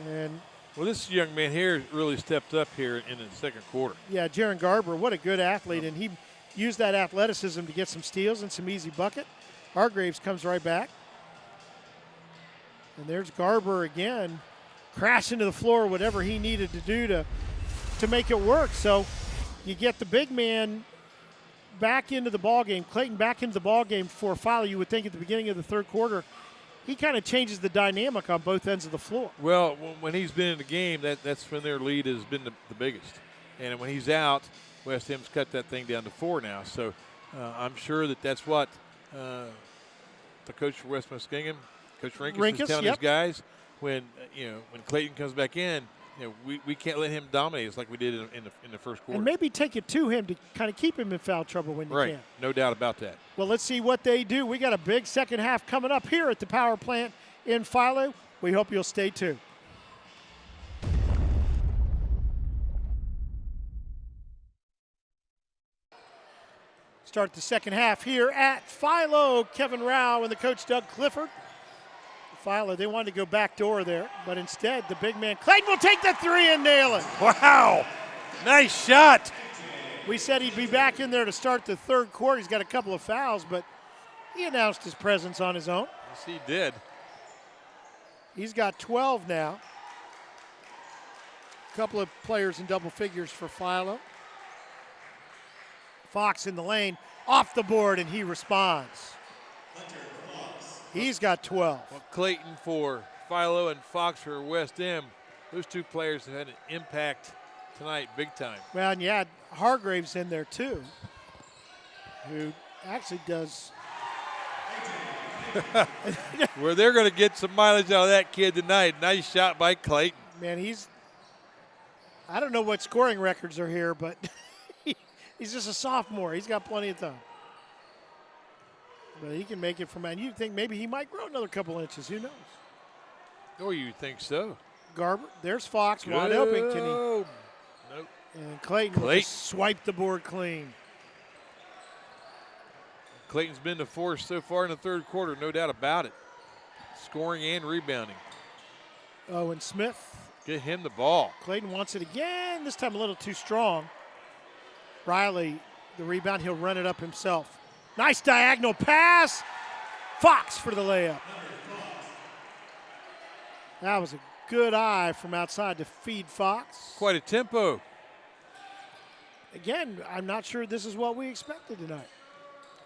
And well, this young man here really stepped up here in the second quarter. yeah, Jaron Garber, what a good athlete, and he used that athleticism to get some steals and some easy bucket. Hargraves comes right back. And there's Garber again, crashing to the floor, whatever he needed to do to make it work. So you get the big man back into the ballgame, Clayton back into the ballgame for Philo. You would think at the beginning of the third quarter, he kind of changes the dynamic on both ends of the floor. Well, when he's been in the game, that's when their lead has been the biggest. And when he's out, West Ham's cut that thing down to 4 now. So I'm sure that's what the coach for West Muskingum, Coach Rinkus is telling his guys when Clayton comes back in, we can't let him dominate us like we did in the first quarter. And maybe take it to him to kind of keep him in foul trouble when you can. No doubt about that. Well, let's see what they do. We got a big second half coming up here at the power plant in Philo. We hope you'll stay tuned. Start the second half here at Philo. Kevin Rao and the coach Doug Clifford. Philo, they wanted to go back door there, but instead the big man Clayton will take the three and nail it. Wow, nice shot. We said he'd be back in there to start the third quarter. He's got a couple of fouls, but he announced his presence on his own. Yes, he did. He's got 12 now. A couple of players in double figures for Philo. Fox in the lane, off the board, and he responds. He's got 12. Well, Clayton for Philo and Fox for West Ham, those two players have had an impact tonight big time. Well, and you had Hargraves in there too, who actually does. Well, they're going to get some mileage out of that kid tonight. Nice shot by Clayton. Man, I don't know what scoring records are here, but he's just a sophomore. He's got plenty of time. But he can make it from, and you think maybe he might grow another couple inches. Who knows? Oh, you think so? Garber, there's Fox, wide open. Can he? Nope. And Clayton will just swipe the board clean. Clayton's been the force so far in the third quarter, no doubt about it. Scoring and rebounding. Owen Smith. Get him the ball. Clayton wants it again, this time a little too strong. Riley, the rebound, he'll run it up himself. Nice diagonal pass. Fox for the layup. That was a good eye from outside to feed Fox. Quite a tempo. Again, I'm not sure this is what we expected tonight.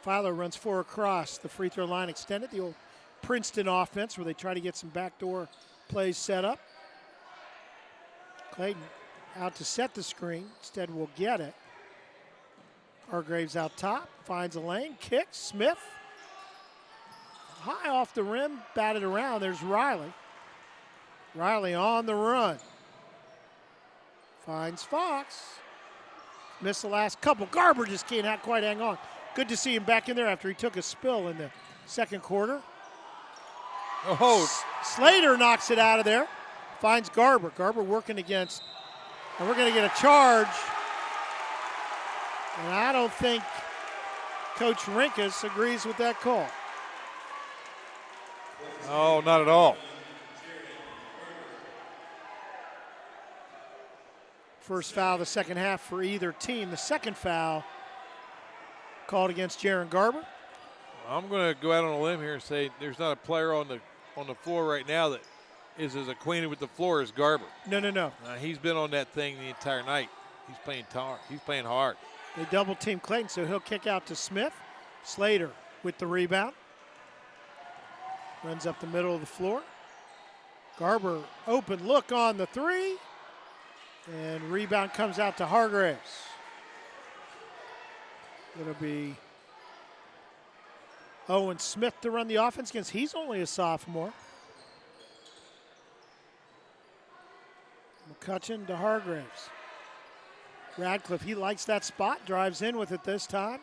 Philo runs 4 across the free throw line extended, the old Princeton offense where they try to get some backdoor plays set up. Clayton out to set the screen. Instead will get it. Hargraves out top, finds a lane, kicks, Smith. High off the rim, batted around. There's Riley. Riley on the run. Finds Fox. Missed the last couple. Garber just can't quite hang on. Good to see him back in there after he took a spill in the second quarter. Oh, Slater knocks it out of there. Finds Garber. Garber working against, and we're going to get a charge. And I don't think Coach Rinkus agrees with that call. oh, not at all. First foul of the second half for either team. The second foul called against Jaron Garber. I'm going to go out on a limb here and say there's not a player on the floor right now that is as acquainted with the floor as Garber. No. He's been on that thing the entire night. He's playing He's playing hard. They double team Clayton, so he'll kick out to Smith. Slater with the rebound. Runs up the middle of the floor. Garber open look on the three. And rebound comes out to Hargraves. It'll be Owen Smith to run the offense against. He's only a sophomore. McCutcheon to Hargraves. Radcliffe, he likes that spot, drives in with it this time.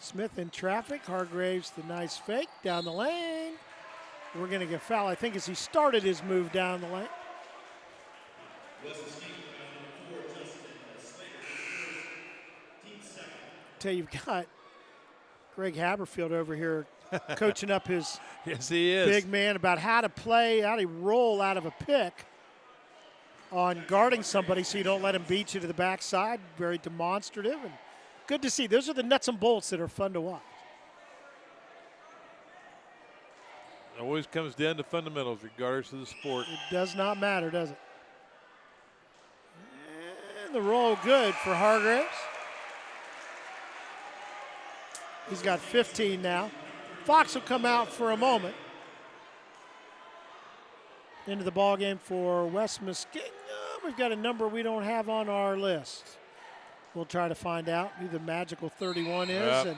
Smith in traffic. Hargraves, the nice fake down the lane. We're going to get foul, I think, as he started his move down the lane. Tell you, you've got Greg Haberfield over here coaching up his yes, he is. Big man about how to play, how to roll out of a pick on guarding somebody so you don't let him beat you to the backside. Very demonstrative and good to see. Those are the nuts and bolts that are fun to watch. It always comes down to fundamentals regardless of the sport. It does not matter, does it? And the roll good for Hargraves. He's got 15 now. Fox will come out for a moment. Into the ball game for West Muskingum. We've got a number we don't have on our list. We'll try to find out who the magical 31 is. Yep. And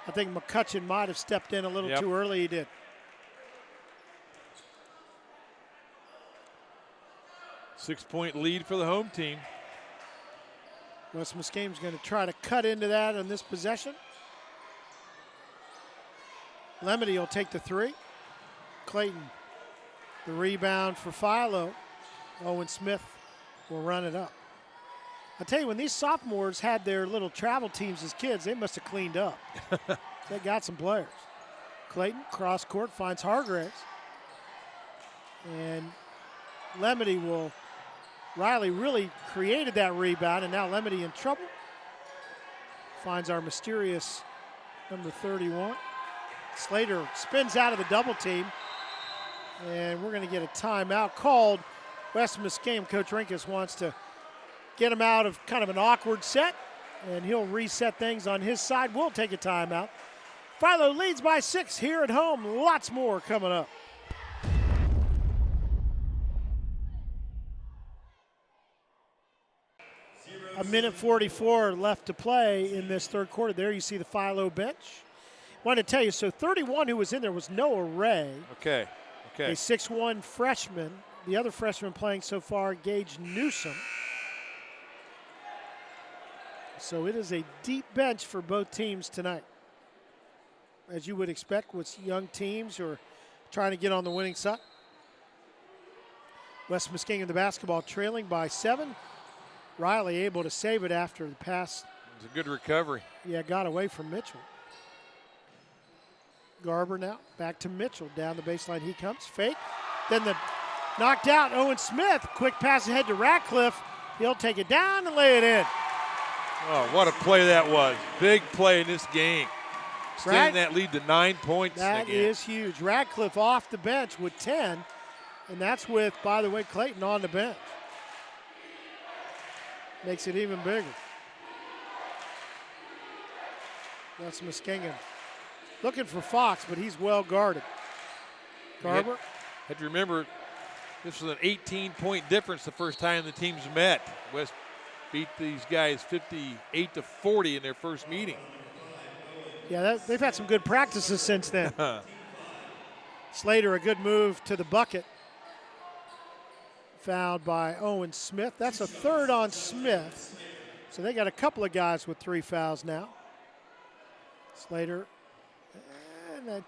I think McCutcheon might have stepped in a little too early. He did. Six-point lead for the home team. West Muskingum's going to try to cut into that on this possession. Lemedy will take the three. Clayton, the rebound for Philo. Owen Smith will run it up. I tell you, when these sophomores had their little travel teams as kids, they must have cleaned up. They got some players. Clayton, cross court, finds Hargraves. And Riley really created that rebound, and now Lemedy in trouble. Finds our mysterious number 31. Slater spins out of the double team, and we're going to get a timeout called. West Muskingum, Coach Rinkus wants to get him out of kind of an awkward set, and he'll reset things on his side. We'll take a timeout. Philo leads by 6 here at home. Lots more coming up. A minute 44 left to play in this third quarter. There you see the Philo bench. Want to tell you, so 31 who was in there was Noah Ray. Okay. A 6'1 freshman. The other freshman playing so far, Gage Newsom. So it is a deep bench for both teams tonight. As you would expect with young teams who are trying to get on the winning side. West Muskingum, the basketball, trailing by 7. Riley able to save it after the pass. It was a good recovery. Yeah, got away from Mitchell. Garber now back to Mitchell. Down the baseline he comes. Fake. Then the knocked out Owen Smith. Quick pass ahead to Radcliffe. He'll take it down and lay it in. Oh, what a play that was. Big play in this game. extending that lead to 9 points. That is huge. Radcliffe off the bench with 10, and that's with, by the way, Clayton on the bench. Makes it even bigger. That's Muskingum. Looking for Fox, but he's well guarded. Garber. Have to remember, this was an 18-point difference the first time the teams met. West beat these guys 58-40 in their first meeting. Yeah, they've had some good practices since then. Slater, a good move to the bucket. Fouled by Owen Smith. That's a third on Smith. So they got a couple of guys with 3 fouls now. Slater. And then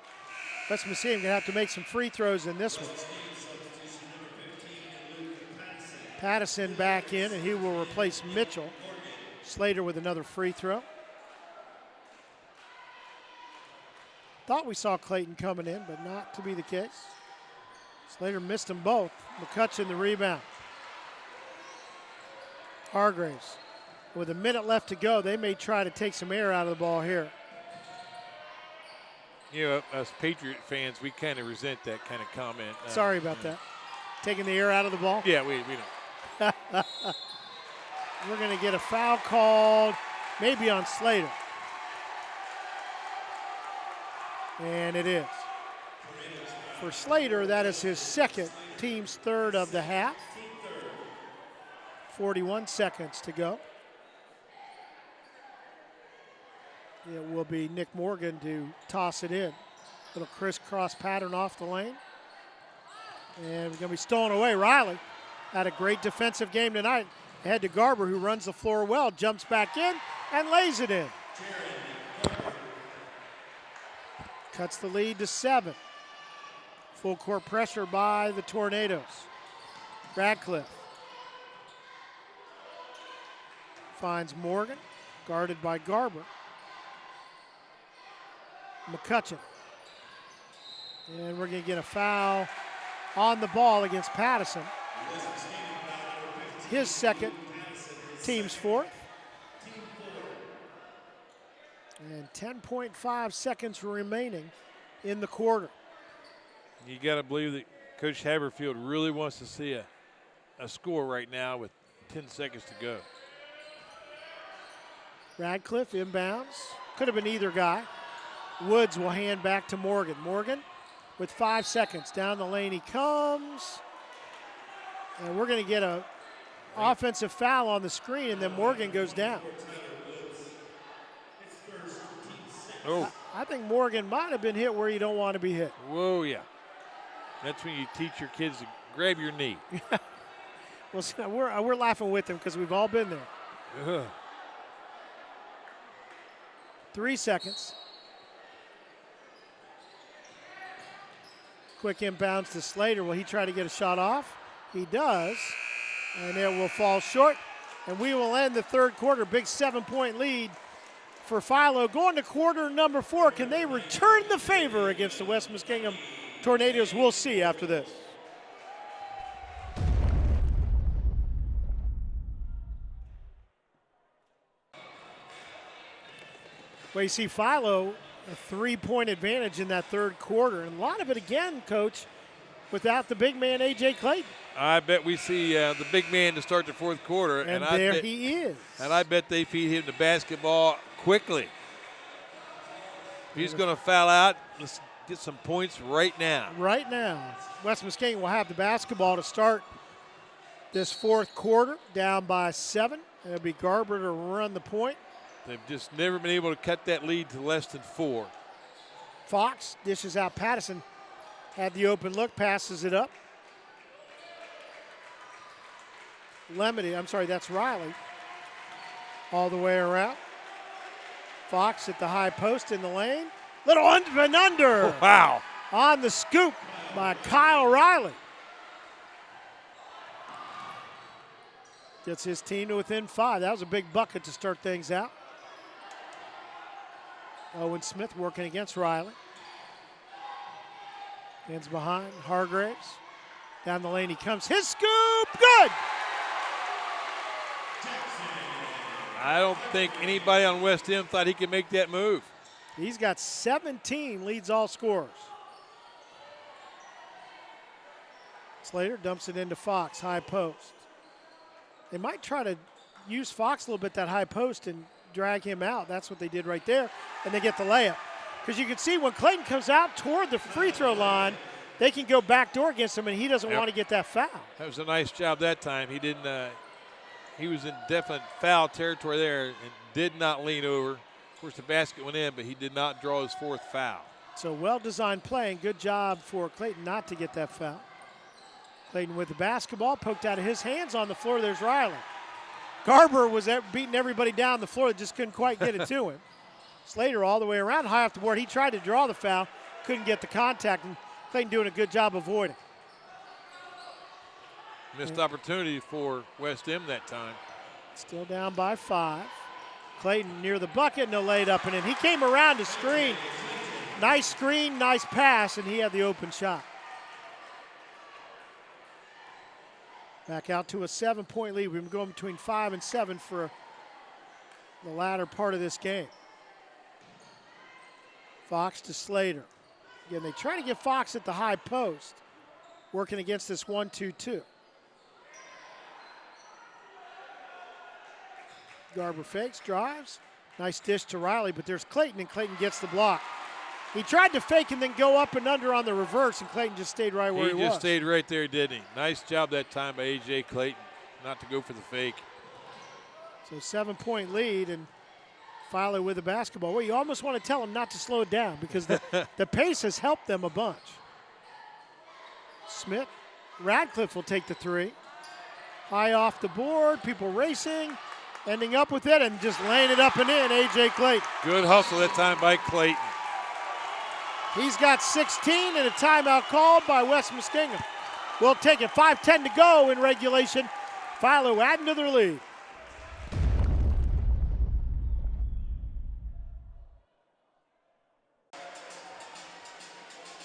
West Muskingum going to have to make some free throws in this one. Pattison back in, and he will replace Mitchell. Slater with another free throw. Thought we saw Clayton coming in, but not to be the case. Slater missed them both. McCutcheon the rebound. Hargraves. With a minute left to go, they may try to take some air out of the ball here. You know, us Patriot fans, we kind of resent that kind of comment. Sorry about that. Taking the air out of the ball? Yeah, we don't. We're going to get a foul called maybe on Slater. And it is. For Slater, that is his second, team's third of the half. 41 seconds to go. It will be Nick Morgan to toss it in. Little crisscross pattern off the lane. And we're going to be stolen away. Riley had a great defensive game tonight. Ahead to Garber, who runs the floor well, jumps back in and lays it in. Cuts the lead to 7. Full court pressure by the Tornadoes. Radcliffe finds Morgan, guarded by Garber. McCutcheon. And we're going to get a foul on the ball against Pattison. His second, team's fourth. And 10.5 seconds remaining in the quarter. You got to believe that Coach Haberfield really wants to see a score right now with 10 seconds to go. Radcliffe inbounds. Could have been either guy. Woods will hand back to Morgan. Morgan with 5 seconds. Down the lane he comes. And we're going to get an offensive foul on the screen, and then Morgan goes down. Oh. I think Morgan might have been hit where you don't want to be hit. Whoa, yeah. That's when you teach your kids to grab your knee. Well, so we're laughing with them because we've all been there. Ugh. 3 seconds. Quick inbounds to Slater. Will he try to get a shot off? He does. And it will fall short. And we will end the third quarter. Big 7-point lead for Philo. Going to quarter number 4. Can they return the favor against the West Muskingum Tornadoes? We'll see after this. Well, you see Philo, a 3-point advantage in that third quarter. And a lot of it, again, Coach, without the big man, A.J. Clayton. I bet we see the big man to start the fourth quarter. And I there bet, he is. And I bet they feed him the basketball quickly. If he's going to foul out, let's get some points right now. Right now. West Muskingum will have the basketball to start this fourth quarter, down by 7. It'll be Garber to run the point. They've just never been able to cut that lead to less than 4. Fox dishes out. Pattison had the open look, passes it up. That's Riley. All the way around. Fox at the high post in the lane. Little under. Oh, wow. On the scoop by Kyle Riley. Gets his team to within 5. That was a big bucket to start things out. Owen Smith working against Riley. Hands behind. Hargraves. Down the lane he comes. His scoop. Good. I don't think anybody on West End thought he could make that move. He's got 17, leads all scorers. Slater dumps it into Fox, high post. They might try to use Fox a little bit, that high post, and drag him out. That's what they did right there, and they get the layup. Because you can see when Clayton comes out toward the free throw line, they can go backdoor against him, and he doesn't want to get that foul. That was a nice job that time. He didn't. He was in definite foul territory there and did not lean over. Of course, the basket went in, but he did not draw his fourth foul. So well-designed play, and good job for Clayton not to get that foul. Clayton with the basketball, poked out of his hands on the floor. There's Riley. Garber was beating everybody down the floor, just couldn't quite get it to him. Slater all the way around, high off the board. He tried to draw the foul, couldn't get the contact, and Clayton doing a good job avoiding. Missed opportunity for West End that time. Still down by 5. Clayton near the bucket, and no laid up and in. He came around to screen. Nice screen, nice pass, and he had the open shot. Back out to a 7-point lead. We've been going between 5 and 7 for the latter part of this game. Fox to Slater. Again, they try to get Fox at the high post, working against this 1-2-2. Garber fakes, drives. Nice dish to Riley, but there's Clayton, and Clayton gets the block. He tried to fake and then go up and under on the reverse, and Clayton just stayed right where he was. He just stayed right there, didn't he? Nice job that time by A.J. Clayton, not to go for the fake. So 7-point lead, and Philo with the basketball. Well, you almost want to tell him not to slow it down because the pace has helped them a bunch. Smith, Radcliffe will take the 3. High off the board, people racing, ending up with it and just laying it up and in, A.J. Clayton. Good hustle that time by Clayton. He's got 16 and a timeout called by West Muskingum. We'll take it, 5:10 to go in regulation. Philo adding to their lead.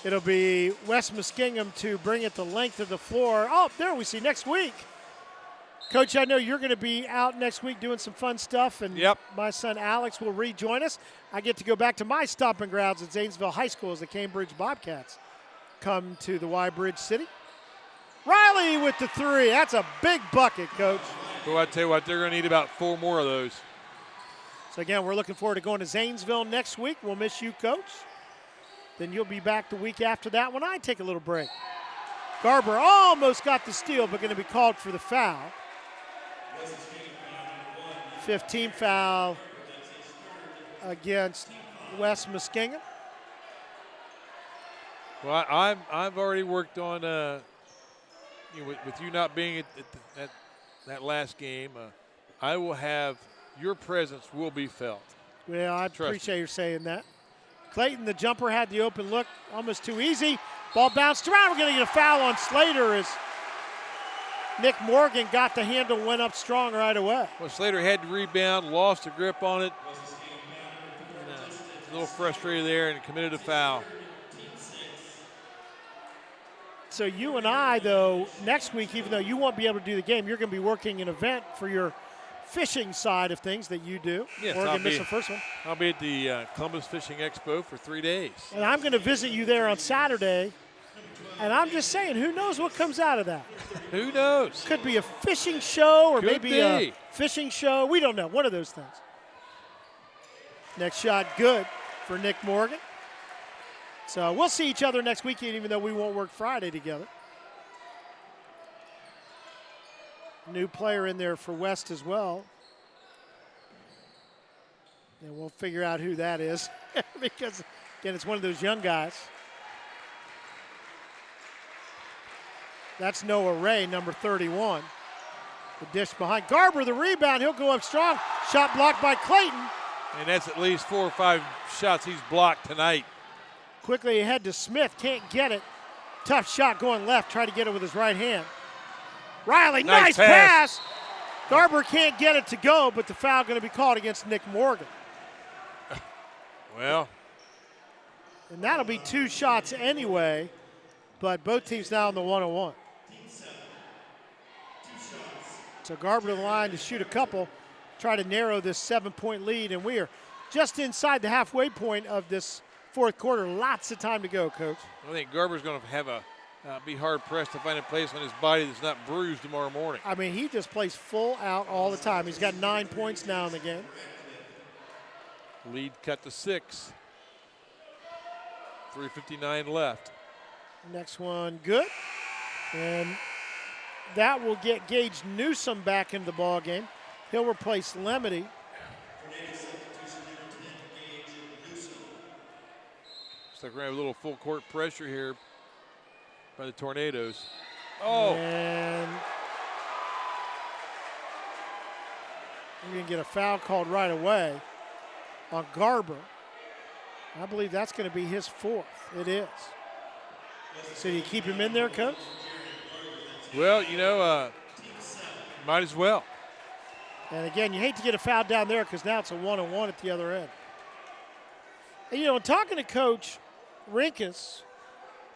It'll be West Muskingum to bring it the length of the floor. Oh, there we see next week. Coach, I know you're going to be out next week doing some fun stuff, and my son Alex will rejoin us. I get to go back to my stomping grounds at Zanesville High School as the Cambridge Bobcats come to the Y-Bridge City. Riley with the 3. That's a big bucket, Coach. Well, I tell you what, they're going to need about 4 more of those. So, again, we're looking forward to going to Zanesville next week. We'll miss you, Coach. Then you'll be back the week after that when I take a little break. Garber almost got the steal, but going to be called for the foul. 15th foul against West Muskingum. Well, I've already worked on with you not being at that last game. I will have your presence will be felt. Well, I appreciate you saying that. Clayton, the jumper, had the open look, almost too easy. Ball bounced around. We're going to get a foul on Slater as Nick Morgan got the handle, went up strong right away. Well, Slater had to rebound, lost the grip on it. A little frustrated there and committed a foul. So you and I, though, next week, even though you won't be able to do the game, you're going to be working an event for your fishing side of things that you do. Yes, Oregon missed the first one. I'll be at the Columbus Fishing Expo for 3 days. And I'm going to visit you there on Saturday. And I'm just saying, who knows what comes out of that? Who knows? Could be a fishing show or Could maybe be a fishing show. We don't know. One of those things. Next shot good for Nick Morgan. So we'll see each other next weekend, even though we won't work Friday together. New player in there for West as well. And we'll figure out who that is because, again, it's one of those young guys. That's Noah Ray, number 31. The dish behind Garber, the rebound. He'll go up strong. Shot blocked by Clayton. And that's at least 4 or 5 shots he's blocked tonight. Quickly ahead to Smith. Can't get it. Tough shot going left. Try to get it with his right hand. Riley, nice pass. Garber can't get it to go, but the foul going to be called against Nick Morgan. Well. And that'll be 2 shots anyway, but both teams now on the 1-on-1. So Garber to the line to shoot a couple, try to narrow this 7-point lead, and we are just inside the halfway point of this fourth quarter. Lots of time to go, Coach. I think Garber's going to have be hard-pressed to find a place on his body that's not bruised tomorrow morning. I mean, he just plays full out all the time. He's got 9 points now in the game. Lead cut to 6. 3:59 left. Next one, good. And that will get Gage Newsom back into the ball game. He'll replace Lemedy. Looks like we're going to have a little full court pressure here by the Tornadoes. Oh! And we're going to get a foul called right away on Garber. I believe that's going to be his 4th. It is. So you keep him in there, Coach? Well, might as well. And again, you hate to get a foul down there because now it's a 1-on-1 at the other end. And, talking to Coach Rinkus,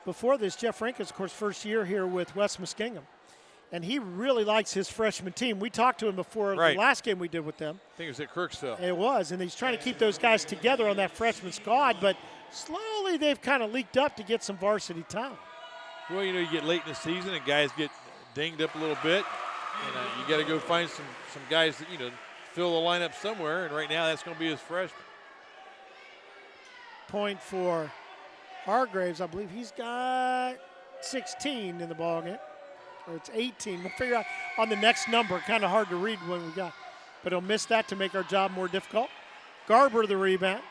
before this, Jeff Rinkus, of course, first year here with West Muskingum, and he really likes his freshman team. We talked to him before the last game we did with them. I think it was at Kirksville. It was, and he's trying to keep those guys together on that freshman squad, but slowly they've kind of leaked up to get some varsity time. Well, you get late in the season and guys get dinged up a little bit, and you got to go find some guys that, fill the lineup somewhere, and right now that's going to be his freshman. Point for Hargraves. I believe he's got 16 in the ballgame. Or it's 18. We'll figure out on the next number. Kind of hard to read when we got. But he'll miss that to make our job more difficult. Garber the rebound.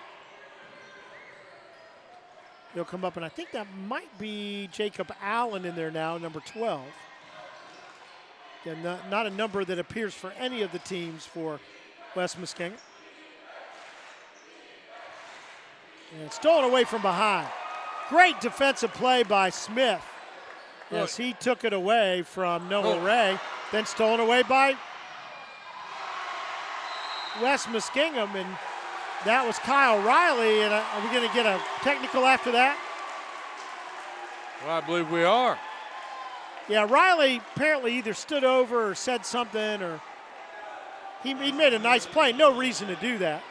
He'll come up, and I think that might be Jacob Allen in there now, number 12. Again, not a number that appears for any of the teams for West Muskingum. And stolen away from behind. Great defensive play by Smith. Yes, he took it away from Noah Ray, then stolen away by West Muskingum, and that was Kyle Riley. And are we going to get a technical after that? Well, I believe we are. Yeah, Riley apparently either stood over or said something, or he made a nice play. No reason to do that.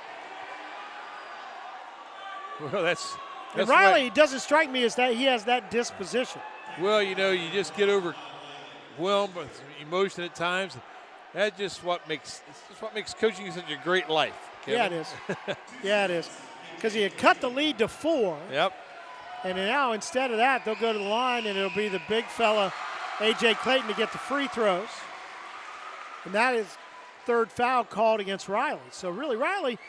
Well, that's and Riley doesn't strike me as that he has that disposition. Well, you just get overwhelmed with emotion at times. That's just what makes coaching such a great life, Kevin. Yeah, it is. Yeah, it is. Because he had cut the lead to 4. Yep. And now instead of that, they'll go to the line, and it'll be the big fella, A.J. Clayton, to get the free throws. And that is 3rd foul called against Riley. So really, Riley,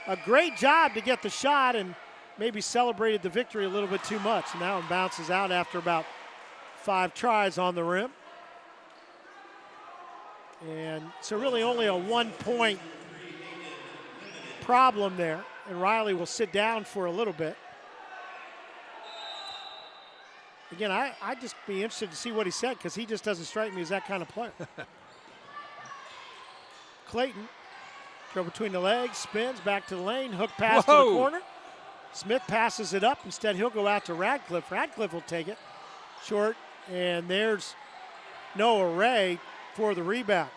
a great job to get the shot and maybe celebrated the victory a little bit too much. And now it bounces out after about 5 tries on the rim. And so really only a 1-point problem there. And Riley will sit down for a little bit. Again, I'd just be interested to see what he said, because he just doesn't strike me as that kind of player. Clayton, throw between the legs, spins, back to the lane, hook pass to the corner. Smith passes it up. Instead, he'll go out to Radcliffe. Radcliffe will take it short, and there's Noah Ray for the rebound.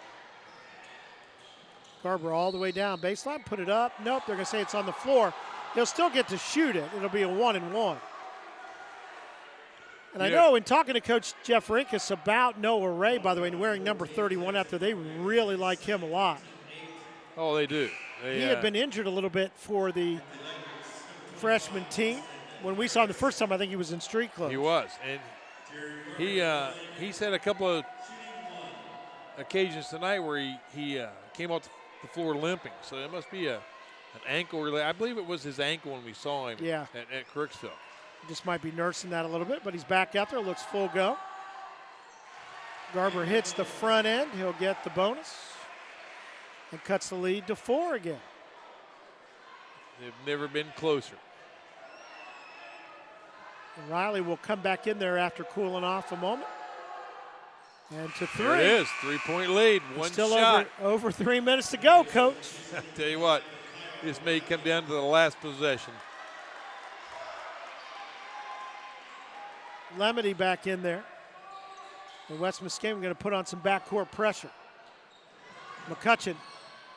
Garber all the way down baseline, put it up. Nope, they're going to say it's on the floor. He'll still get to shoot it. It'll be a 1-and-1. And I know in talking to Coach Jeff Rinkus about Noah Ray, by the way, and wearing number 31 out there, they really like him a lot. Oh, they do. He had been injured a little bit for the freshman team. When we saw him the first time, I think he was in street clothes. He was. And he's had a couple of occasions tonight where he came off the floor limping. So it must be an ankle related. I believe it was his ankle when we saw him at Kirksville. Just might be nursing that a little bit, but he's back out there, looks full go. Garber hits the front end. He'll get the bonus and cuts the lead to 4 again. They've never been closer. And Riley will come back in there after cooling off a moment. And to 3. There it is, 3-point lead, one still shot. Over 3 minutes to go, Coach. I tell you what, this may come down to the last possession. Lemedy back in there. And West Muskingum going to put on some backcourt pressure. McCutcheon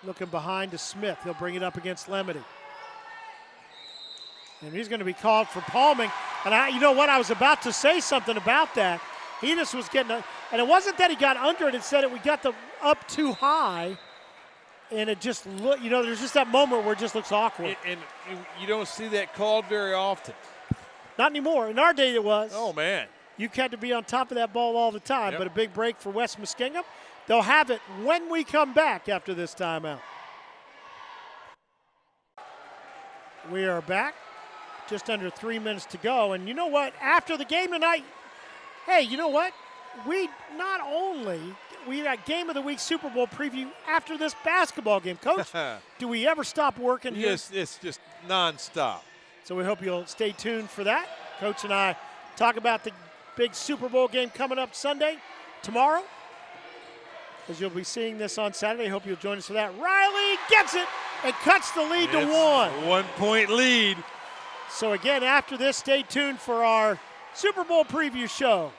looking behind to Smith. He'll bring it up against Lemedy. And he's going to be called for palming. And you know what? I was about to say something about that. He just was getting and it wasn't that he got under it. It said we got the up too high. And it just looked, there's just that moment where it just looks awkward. And you don't see that called very often. Not anymore. In our day it was. Oh, man. You had to be on top of that ball all the time. Yep. But a big break for West Muskingum. They'll have it when we come back after this timeout. We are back. Just under 3 minutes to go. And you know what? After the game tonight, hey, you know what? We got Game of the Week Super Bowl preview after this basketball game. Coach, do we ever stop working here? Yes, it's just nonstop. So we hope you'll stay tuned for that. Coach and I talk about the big Super Bowl game coming up tomorrow, as you'll be seeing this on Saturday. Hope you'll join us for that. Riley gets it and cuts the lead to 1. A 1 point lead. So again, after this, stay tuned for our Super Bowl preview show,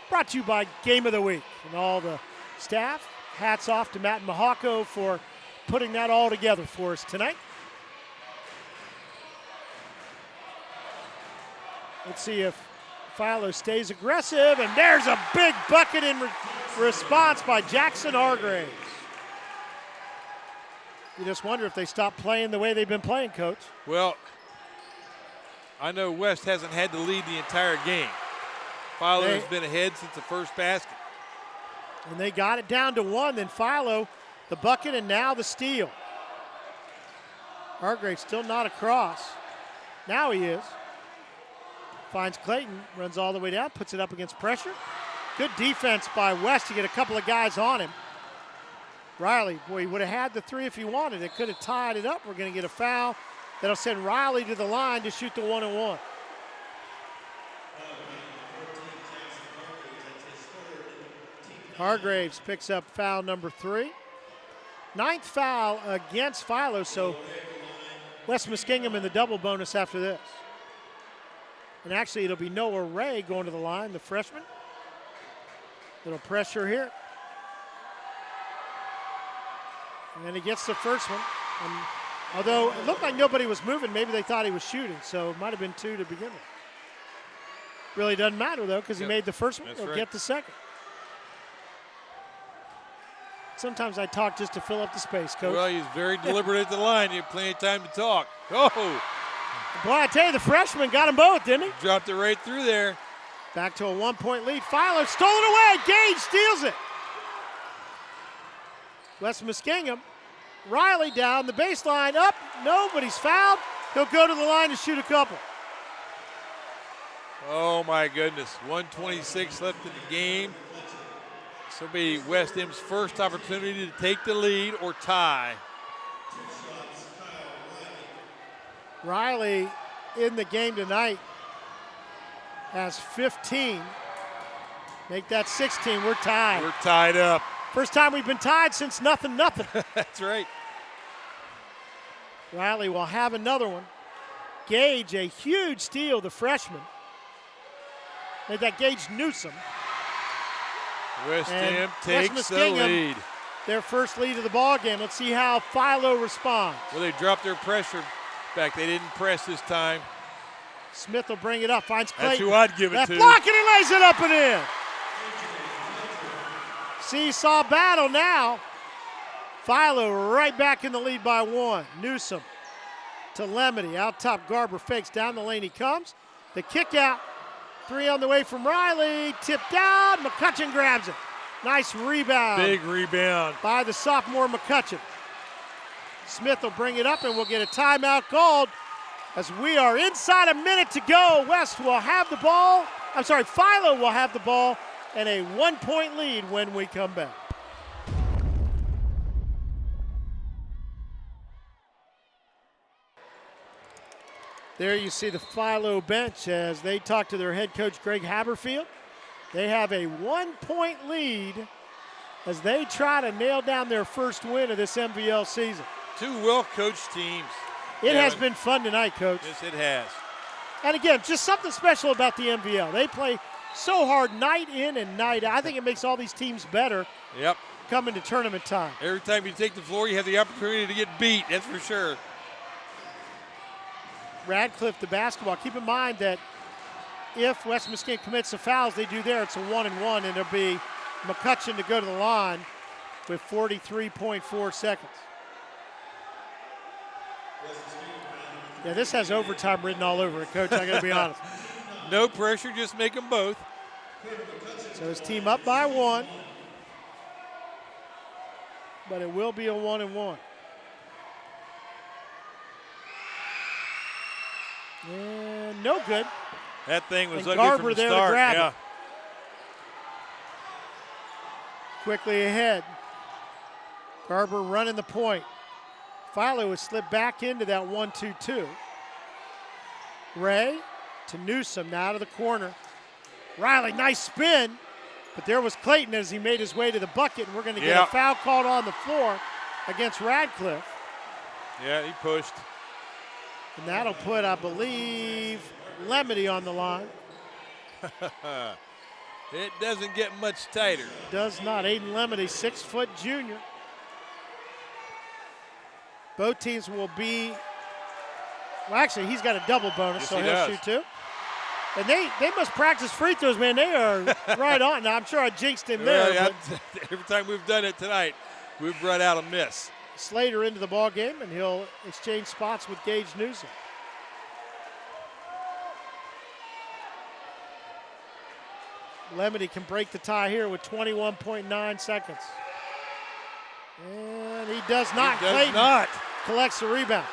brought to you by Game of the Week and all the staff. Hats off to Matt and Mihalko for putting that all together for us tonight. Let's see if Philo stays aggressive, and there's a big bucket in response by Jackson Hargraves. You just wonder if they stop playing the way they've been playing, Coach. Well, I know West hasn't had to lead the entire game. Philo has been ahead since the first basket. And they got it down to 1. Then Philo, the bucket, and now the steal. Hargraves still not across. Now he is. Finds Clayton, runs all the way down, puts it up against pressure. Good defense by West to get a couple of guys on him. Riley, boy, he would have had the 3 if he wanted. It could have tied it up. We're going to get a foul that'll send Riley to the line to shoot the 1-and-1. Hargraves picks up foul number 3. 9th foul against Philo, so West Muskingum in the double bonus after this. And actually, it'll be Noah Ray going to the line, the freshman. Little pressure here. And then he gets the first one. And although it looked like nobody was moving, maybe they thought he was shooting, so it might have been 2 to begin with. Really doesn't matter, though, because he made the first one. He'll get the second. Sometimes I talk just to fill up the space, Coach. Well, he's very deliberate at the line. You have plenty of time to talk. Oh! Boy, I tell you, the freshman got them both, didn't he? Dropped it right through there. Back to a 1-point lead. Philo stole it away. Gage steals it. West Muskingum. Riley down the baseline. Up. Nobody's fouled. He'll go to the line to shoot a couple. Oh, my goodness. 1:26 left in the game. This will be West M's first opportunity to take the lead or tie. Riley in the game tonight has 15. Make that 16. We're tied. We're tied up. First time we've been tied since nothing. That's right. Riley will have another one. Gage, a huge steal, the freshman. Made that Gage Newsom. West Ham takes the lead. Their first lead of the ball game. Let's see how Philo responds. Well, they dropped their pressure back. They didn't press this time. Smith will bring it up. Finds Clayton. That's who I'd give it to. Block, and he lays it up and in. Seesaw battle now. Philo right back in the lead by 1. Newsom to Lemony. Out top, Garber fakes. Down the lane he comes. The kick out. 3 on the way from Riley. Tipped down. McCutcheon grabs it. Nice rebound. Big rebound. By the sophomore McCutcheon. Smith will bring it up, and we'll get a timeout called as we are inside a minute to go. West will have the ball. Philo will have the ball and a 1-point lead when we come back. There you see the Philo bench as they talk to their head coach, Greg Haberfield. They have a 1-point lead as they try to nail down their first win of this MVL season. 2 well-coached teams. It has been fun tonight, Coach. Yes, it has. And again, just something special about the MVL. They play so hard night in and night out. I think it makes all these teams better. Yep. Coming to tournament time. Every time you take the floor, you have the opportunity to get beat, that's for sure. Radcliffe the basketball. Keep in mind that if West Muskingum commits the fouls they do there, it's a 1-and-1, and it'll be McCutcheon to go to the line with 43.4 seconds. Yeah, this has overtime written all over it, Coach. I got to be honest. No pressure, just make them both. So his team up by 1, but it will be a 1-and-1. And no good. That thing was And ugly Garber from the there start. to grab Yeah. it. Quickly ahead. Garber running the point. Philo has slipped back into that 1-2-2. Ray to Newsom, now to the corner. Riley, nice spin, but there was Clayton as he made his way to the bucket, and we're going to get a foul called on the floor against Radcliffe. Yeah, he pushed. And that'll put, I believe, Lemedy on the line. It doesn't get much tighter. Does not. Aiden Lemedy, 6-foot junior. Both teams will be, well, actually, he's got a double bonus, Yes, so he he'll does. shoot 2. And they must practice free throws, man. They are right on. Now, I'm sure I jinxed him there. Well, But every time we've done it tonight, we've brought out a miss. Slater into the ball game, and he'll exchange spots with Gage Newsom. Lemedy can break the tie here with 21.9 seconds. And he does not. He does Clayton not. collects the rebound.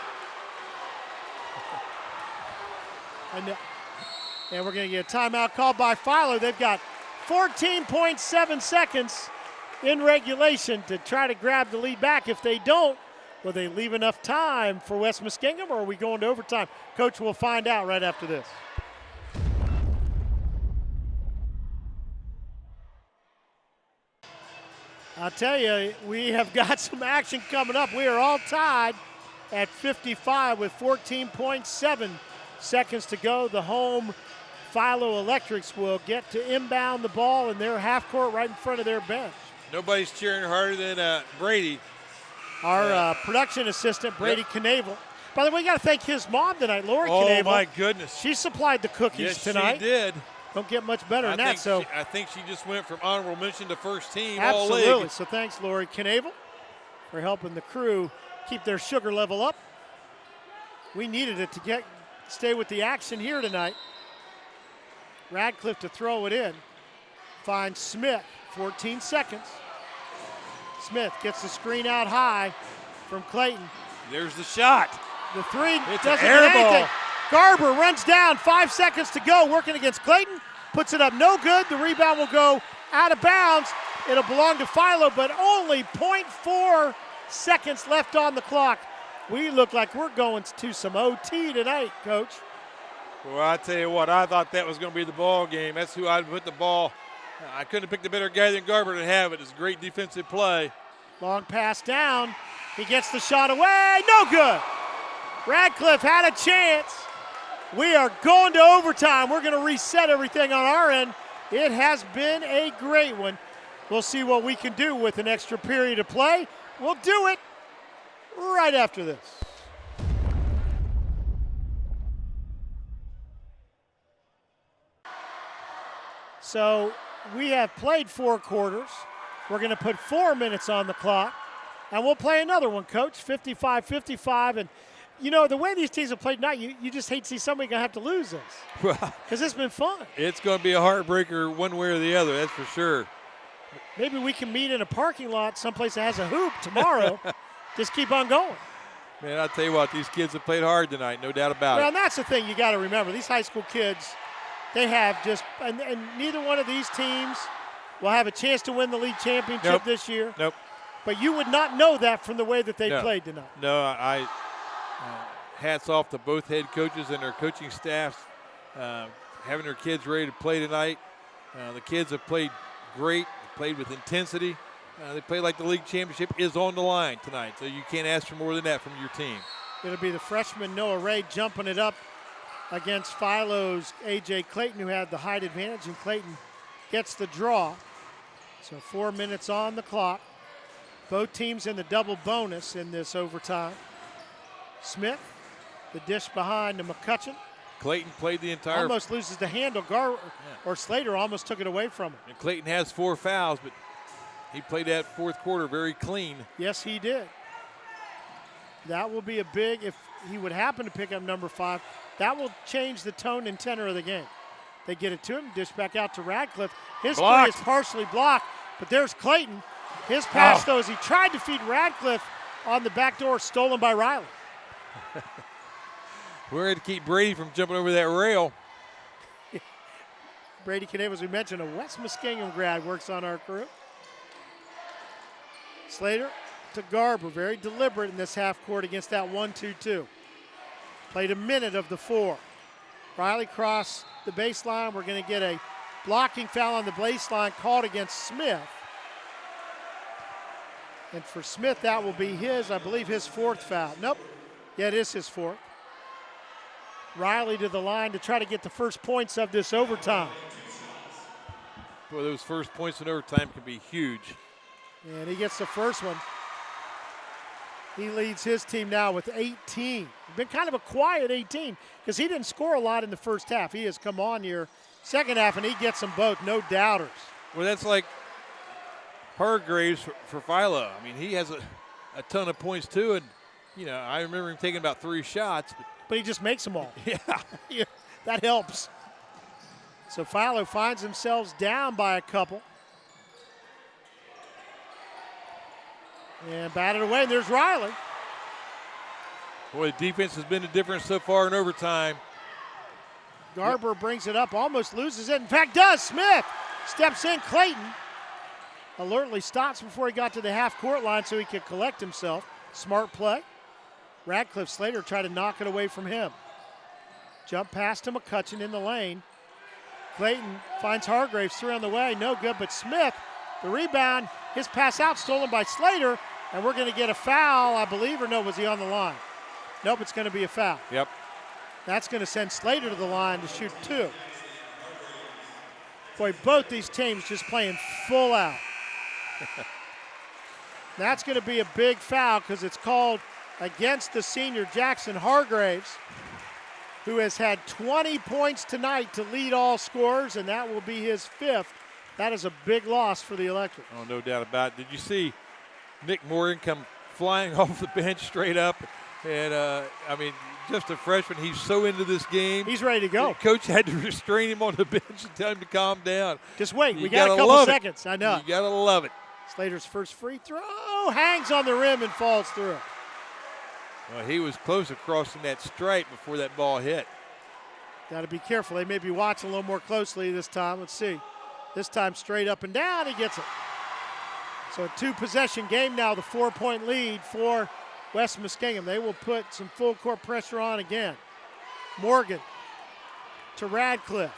And we're going to get a timeout called by Philo. They've got 14.7 seconds in regulation to try to grab the lead back. If they don't, will they leave enough time for West Muskingum, or are we going to overtime? Coach will find out right after this. I'll tell you, we have got some action coming up. We are all tied at 55 with 14.7 seconds to go. The home Philo Electrics will get to inbound the ball in their half court right in front of their bench. Nobody's cheering harder than Brady. Our production assistant, Brady Knavel. By the way, we got to thank his mom tonight, Lori Knavel. Oh, my goodness. She supplied the cookies tonight. Yes, she did. Don't get much better than that. So I think she just went from honorable mention to first team absolutely. all league. So thanks, Lori Knavel, for helping the crew keep their sugar level up. We needed it to stay with the action here tonight. Radcliffe to throw it in. Finds Smith, 14 seconds. Smith gets the screen out high from Clayton. There's the shot. The three It's doesn't an air get anything. ball. Garber runs down, 5 seconds to go, working against Clayton. Puts it up, no good. The rebound will go out of bounds. It'll belong to Philo, but only 0.4 seconds left on the clock. We look like we're going to some OT tonight, Coach. Well, I tell you what, I thought that was going to be the ball game. That's who I'd put the ball. I couldn't have picked a better guy than Garber to have it. It's a great defensive play. Long pass down. He gets the shot away. No good. Radcliffe had a chance. We are going to overtime. We're going to reset everything on our end. It has been a great one. We'll see what we can do with an extra period of play. We'll do it right after this. So we have played 4 quarters. We're going to put 4 minutes on the clock, and we'll play another one, Coach, 55-55. And, you know, the way these teams have played tonight, you just hate to see somebody going to have to lose this because it's been fun. It's going to be a heartbreaker one way or the other, that's for sure. Maybe we can meet in a parking lot someplace that has a hoop tomorrow. Just keep on going. Man, I'll tell you what, these kids have played hard tonight, no doubt about Well, it. and that's the thing you got to remember. These high school kids, they have just and neither one of these teams will have a chance to win the league championship this year. Nope. But you would not know that from the way that they played tonight. No, I hats off to both head coaches and their coaching staffs having their kids ready to play tonight. The kids have played great, played with intensity. They play like the league championship is on the line tonight, so you can't ask for more than that from your team. It'll be the freshman Noah Ray jumping it up against Philo's A.J. Clayton, who had the height advantage, and Clayton gets the draw. So 4 minutes on the clock. Both teams in the double bonus in this overtime. Smith The dish behind to McCutcheon. Clayton played the entire. Almost loses the handle. Or Slater almost took it away from him. And Clayton has 4 fouls, but he played that fourth quarter very clean. Yes, he did. That will be a big, if he would happen to pick up number 5, that will change the tone and tenor of the game. They get it to him, dish back out to Radcliffe. His three is partially blocked, but there's Clayton. His pass, though, as he tried to feed Radcliffe on the back door, stolen by Riley. We're going to keep Brady from jumping over that rail. Brady Caneva, as we mentioned, a West Muskingum grad, works on our crew. Slater to Garber, very deliberate in this half court against that 1-2-2. Played a minute of the 4. Riley crossed the baseline. We're going to get a blocking foul on the baseline called against Smith. And for Smith, that will be his, I believe, his 4th foul. Nope. Yeah, it is his 4th. Riley to the line to try to get the first points of this overtime. Boy, those first points in overtime can be huge. And he gets the first one. He leads his team now with 18. Been kind of a quiet 18 because he didn't score a lot in the first half. He has come on here second half, and he gets them both, no doubters. Well, that's like Hargraves for Philo. I mean, he has a ton of points too, and you know, I remember him taking about 3 shots. But he just makes them all. Yeah. Yeah, that helps. So Philo finds themselves down by a couple. And batted away, and there's Riley. Boy, the defense has been the difference so far in overtime. Garber brings it up, almost loses it. In fact, does. Smith steps in. Clayton alertly stops before he got to the half-court line so he could collect himself. Smart play. Radcliffe Slater tried to knock it away from him. Jump pass to McCutcheon in the lane. Clayton finds Hargraves, 3 on the way, no good, but Smith, the rebound, his pass out stolen by Slater, and we're going to get a foul, I believe, or no, was he on the line? Nope, it's going to be a foul. Yep. That's going to send Slater to the line to shoot 2. Boy, both these teams just playing full out. That's going to be a big foul because it's called against the senior Jackson Hargraves, who has had 20 points tonight to lead all scorers, and that will be his 5th. That is a big loss for the Electric. Oh, no doubt about it. Did you see Nick Morgan come flying off the bench straight up? And, I mean, just a freshman. He's so into this game. He's ready to go. The coach had to restrain him on the bench and tell him to calm down. Just wait. We got a couple seconds. I know. You got to love it. Slater's first free throw hangs on the rim and falls through. Well, he was close to crossing that stripe before that ball hit. Got to be careful. They may be watching a little more closely this time. Let's see. This time straight up and down, he gets it. So a 2-possession game now, the 4-point lead for West Muskingum. They will put some full court pressure on again. Morgan to Radcliffe.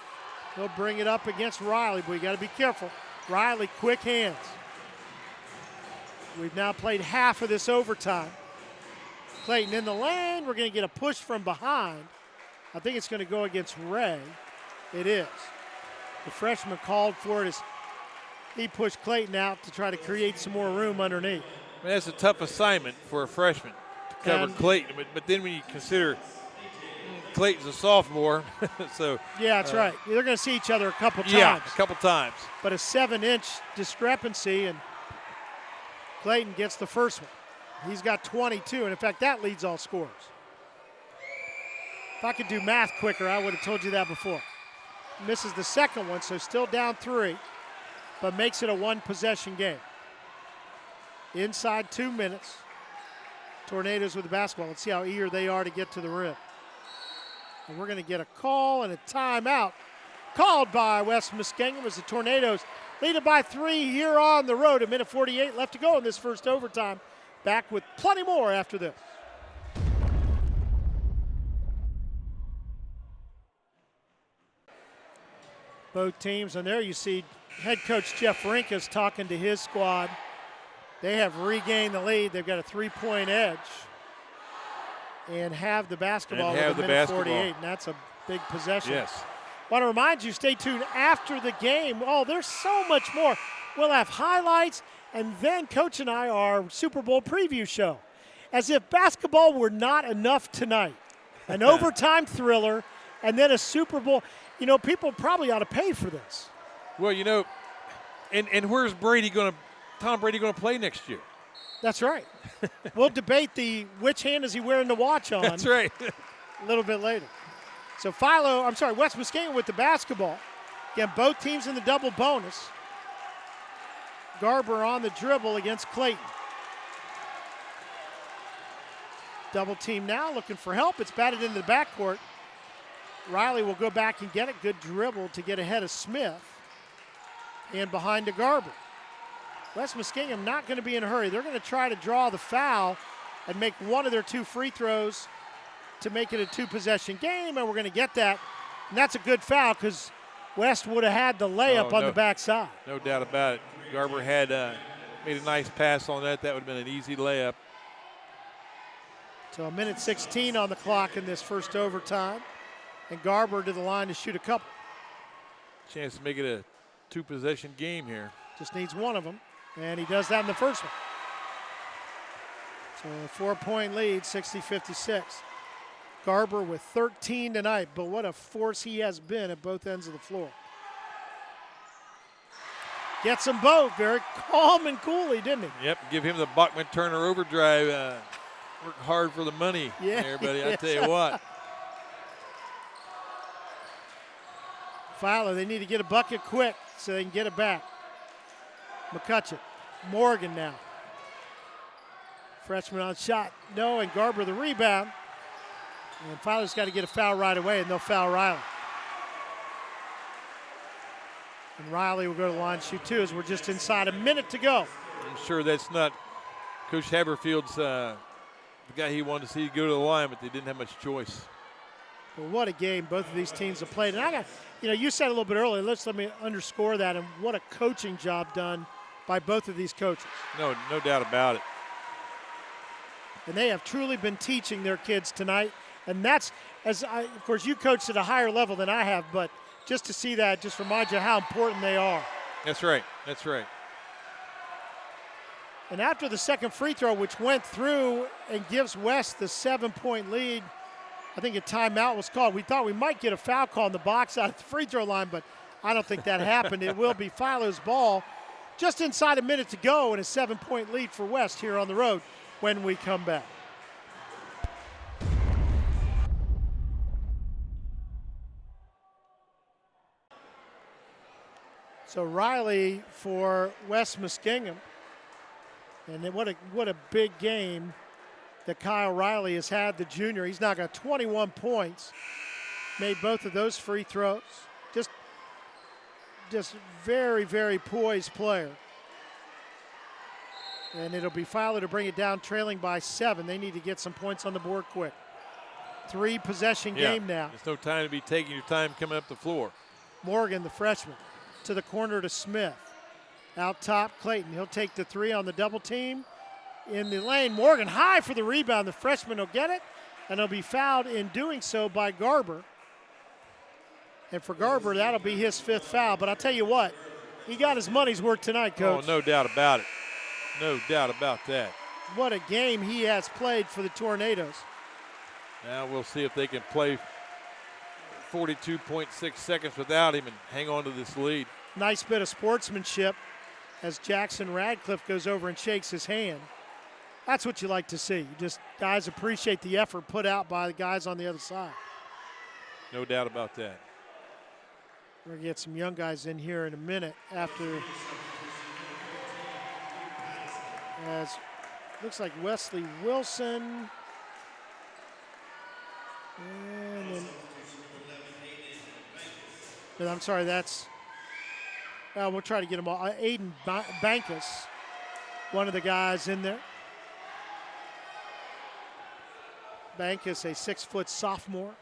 He'll bring it up against Riley, but you got to be careful. Riley, quick hands. We've now played half of this overtime. Clayton in the lane. We're going to get a push from behind. I think it's going to go against Ray. It is. The freshman called for it as he pushed Clayton out to try to create some more room underneath. I mean, that's a tough assignment for a freshman to cover Clayton, but then when you consider Clayton's a sophomore, so yeah, that's right. They're going to see each other a couple times. Yeah, a couple times. But a 7-inch discrepancy, and Clayton gets the first one. He's got 22, and in fact, that leads all scorers. If I could do math quicker, I would have told you that before. Misses the second one, so still down 3, but makes it a 1-possession game. Inside 2 minutes. Tornadoes with the basketball. Let's see how eager they are to get to the rim. And we're going to get a call and a timeout called by West Muskingum as the Tornadoes lead it by 3 here on the road. 1:48 left to go in this first overtime. Back with plenty more after this. Both teams, and there you see head coach Jeff Rinkus talking to his squad. They have regained the lead. They've got a 3-point edge and have the basketball with 1:48, and that's a big possession. Yes. Want to remind you, stay tuned after the game. Oh, there's so much more. We'll have highlights, and then Coach and I, our Super Bowl preview show. As if basketball were not enough tonight. An overtime thriller, and then a Super Bowl. You know, people probably ought to pay for this. Well, you know, and where's Tom Brady going to play next year? That's right. We'll debate which hand is he wearing the watch on. That's right. A little bit later. So West Muskingum with the basketball. Again, both teams in the double bonus. Garber on the dribble against Clayton. Double team now, looking for help. It's batted into the backcourt. Riley will go back and get it. Good dribble to get ahead of Smith. And behind to Garber. West Muskingum not going to be in a hurry. They're going to try to draw the foul and make one of their 2 free throws to make it a 2-possession game, and we're going to get that. And that's a good foul because West would have had the layup on the backside. No doubt about it. Garber had made a nice pass on that. That would have been an easy layup. So 1:16 on the clock in this first overtime. And Garber to the line to shoot a couple. Chance to make it a 2-possession game here. Just needs one of them, and he does that in the first one. So a 4-point lead, 60-56. Garber with 13 tonight, but what a force he has been at both ends of the floor. Gets them both very calm and coolly, didn't he? Yep, give him the Bachman-Turner overdrive. Work hard for the money, everybody. I tell you what. Philo, they need to get a bucket quick so they can get it back. McCutcheon, Morgan now. Freshman on shot, no, and Garber the rebound. And Philo's got to get a foul right away, and they'll foul Riley. And Riley will go to the line and shoot 2 as we're just inside a minute to go. I'm sure that's not Coach Haberfield's the guy he wanted to see go to the line, but they didn't have much choice. Well, what a game both of these teams have played. And you said a little bit earlier, let me underscore that, and what a coaching job done by both of these coaches. No doubt about it. And they have truly been teaching their kids tonight. And that's, of course, you coached at a higher level than I have, but just to see that just reminds you how important they are. That's right. That's right. And after the second free throw, which went through and gives West the 7-point lead, I think a timeout was called. We thought we might get a foul call in the box out at the free throw line, but I don't think that happened. It will be Philo's ball just inside a minute to go, and a 7-point lead for West here on the road when we come back. So Riley for West Muskingum. And then what a big game that Kyle Riley has had, the junior. He's now got 21 points. Made both of those free throws. Just very, very poised player. And it'll be Philo to bring it down, trailing by 7. They need to get some points on the board quick. 3-possession game now. There's no time to be taking your time coming up the floor. Morgan, the freshman, to the corner to Smith. Out top, Clayton. He'll take the 3 on the double team. In the lane, Morgan high for the rebound. The freshman will get it, and he'll be fouled in doing so by Garber. And for Garber, that'll be his 5th foul. But I'll tell you what, he got his money's worth tonight, Coach. Oh, no doubt about it. No doubt about that. What a game he has played for the Tornadoes. Now we'll see if they can play 42.6 seconds without him and hang on to this lead. Nice bit of sportsmanship as Jackson Radcliffe goes over and shakes his hand. That's what you like to see. Guys appreciate the effort put out by the guys on the other side. No doubt about that. We're going to get some young guys in here in a minute after. As looks like Wesley Wilson. And then, I'm sorry, that's. We'll try to get them all. Aiden Bankus, one of the guys in there. Bankus, a 6-foot sophomore.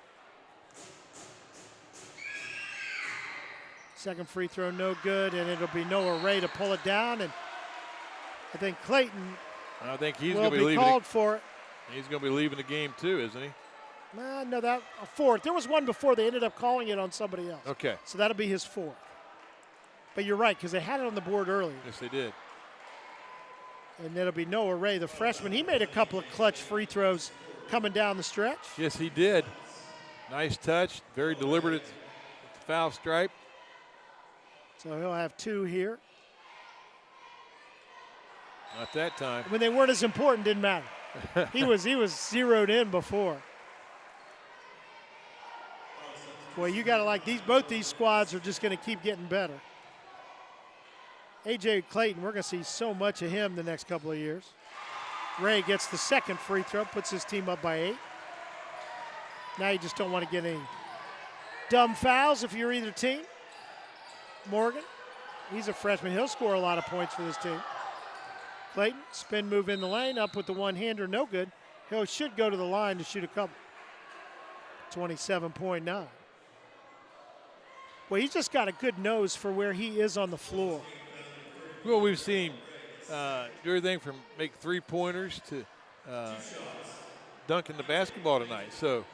Second free throw, no good, and it'll be Noah Ray to pull it down. And I think Clayton he's will going to be leaving called for it. He's going to be leaving the game too, isn't he? No, that a 4th. There was one before. They ended up calling it on somebody else. Okay. So that'll be his 4th. But you're right, because they had it on the board earlier. Yes, they did. And it'll be Noah Ray, the freshman. He made a couple of clutch free throws coming down the stretch. Yes, he did. Nice touch, very deliberate at the foul stripe. So he'll have 2 here. Not that time. When they weren't as important, didn't matter. he was zeroed in before. Boy, you got to like these. Both these squads are just going to keep getting better. A.J. Clayton, we're going to see so much of him the next couple of years. Ray gets the second free throw, puts his team up by 8. Now you just don't want to get any dumb fouls if you're either team. Morgan, he's a freshman. He'll score a lot of points for this team. Clayton, spin move in the lane, up with the one-hander, no good. He should go to the line to shoot a couple. 27.9. Well, he's just got a good nose for where he is on the floor. Well, we've seen do everything from make three-pointers to dunking the basketball tonight. So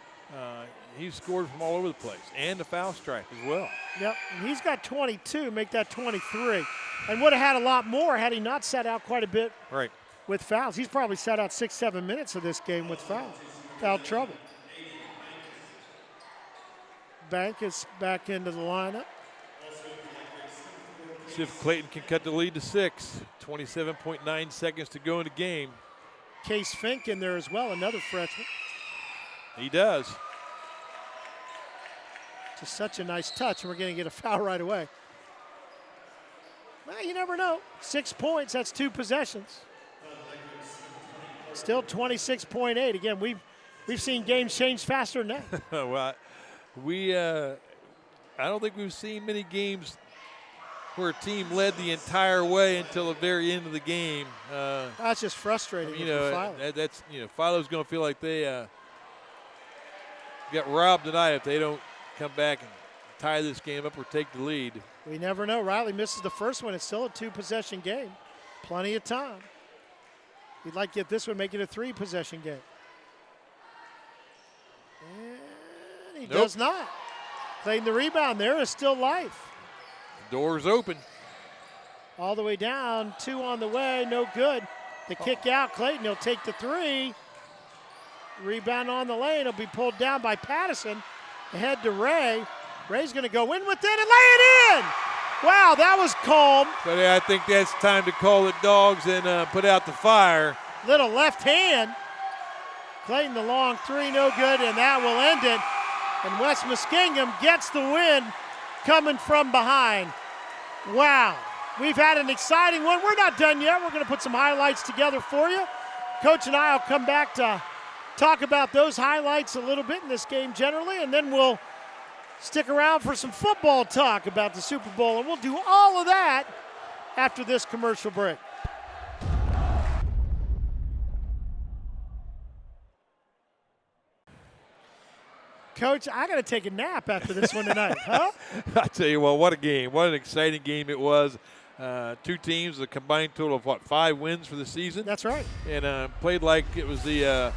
he's scored from all over the place, and the foul stripe as well. Yep, and he's got 22, make that 23. And would have had a lot more had he not sat out quite a bit with fouls. He's probably sat out 6-7 minutes of this game with foul trouble. Bank is back into the lineup. See if Clayton can cut the lead to 6. 27.9 seconds to go in the game. Case Fink in there as well, another freshman. He does. Just such a nice touch, and we're going to get a foul right away. Well, you never know. 6 points, that's 2 possessions. Still 26.8. Again, we've seen games change faster than that. Well, I don't think we've seen many games where a team led the entire way until the very end of the game. That's just frustrating. For Philo. That's Philo's going to feel like they got robbed tonight if they don't come back and tie this game up or take the lead. We never know. Riley misses the first one. It's still a 2-possession game. Plenty of time. We'd like to get this one, make it a 3-possession game. And he does not. Clayton the rebound. There is still life. The door's open. All the way down. 2 on the way. No good. The kick out. Clayton, he'll take the 3. Rebound on the lane. It'll be pulled down by Pattison. Ahead to Ray. Ray's going to go in with it and lay it in. Wow, that was calm. But I think that's time to call the dogs and put out the fire. Little left hand. Clayton the long 3, no good, and that will end it. And West Muskingum gets the win coming from behind. Wow, we've had an exciting one. We're not done yet. We're going to put some highlights together for you. Coach and I will come back to talk about those highlights a little bit in this game generally, and then we'll stick around for some football talk about the Super Bowl, and we'll do all of that after this commercial break. Coach, I got to take a nap after this one tonight, huh? I tell you what a game. What an exciting game it was. 2 teams, a combined total of 5 wins for the season. That's right. And played like it was the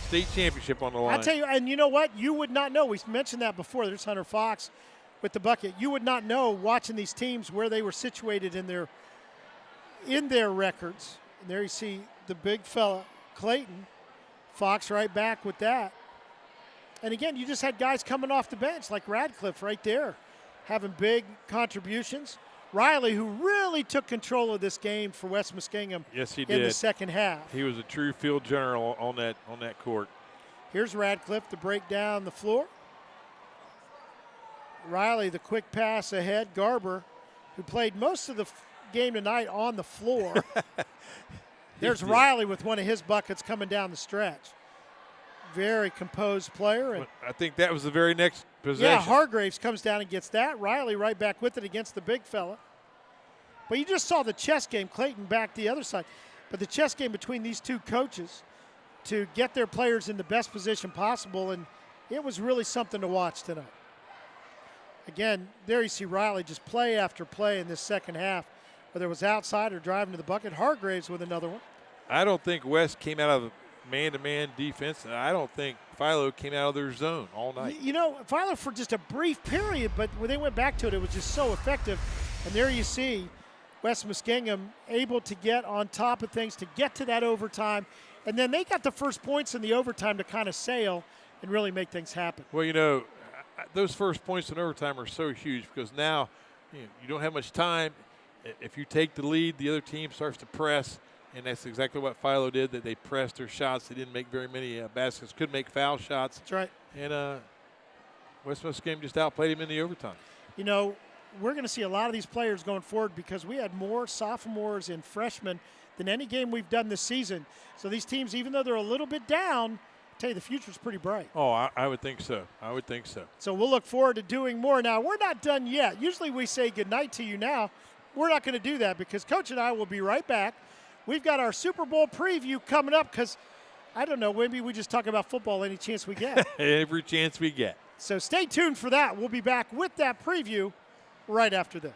state championship on the line. I tell you, and you know what? You would not know. We mentioned that before. There's Hunter Fox with the bucket. You would not know watching these teams where they were situated in their records. And there you see the big fella, Clayton. Fox right back with that. And again, you just had guys coming off the bench like Radcliffe right there, having big contributions. Riley, who really took control of this game for West Muskingum. Yes, he in did. The second half. He was a true field general on that court. Here's Radcliffe to break down the floor. Riley, the quick pass ahead. Garber, who played most of the game tonight on the floor. There's Riley with one of his buckets coming down the stretch. Very composed player. And I think that was the very next possession. Yeah, Hargraves comes down and gets that. Riley right back with it against the big fella. But you just saw the chess game. Clayton back the other side. But the chess game between these 2 coaches to get their players in the best position possible, and it was really something to watch tonight. Again, there you see Riley just play after play in this second half, whether it was outside or driving to the bucket. Hargraves with another one. I don't think West came out of the man-to-man defense, and I don't think Philo came out of their zone all night. You know, Philo for just a brief period, but when they went back to it, it was just so effective. And there you see West Muskingum able to get on top of things, to get to that overtime. And then they got the first points in the overtime to kind of sail and really make things happen. Well, you know, those first points in overtime are so huge because now you don't have much time. If you take the lead, the other team starts to press, and that's exactly what Philo did, that they pressed their shots. They didn't make very many baskets, couldn't make foul shots. That's right. And West Muskingum just outplayed him in the overtime. You know, we're going to see a lot of these players going forward because we had more sophomores and freshmen than any game we've done this season. So these teams, even though they're a little bit down, I tell you, the future's pretty bright. Oh, I would think so. I would think so. So we'll look forward to doing more. Now, we're not done yet. Usually we say goodnight to you now. We're not going to do that because Coach and I will be right back. We've got our Super Bowl preview coming up because, I don't know, maybe we just talk about football any chance we get. Every chance we get. So stay tuned for that. We'll be back with that preview right after this.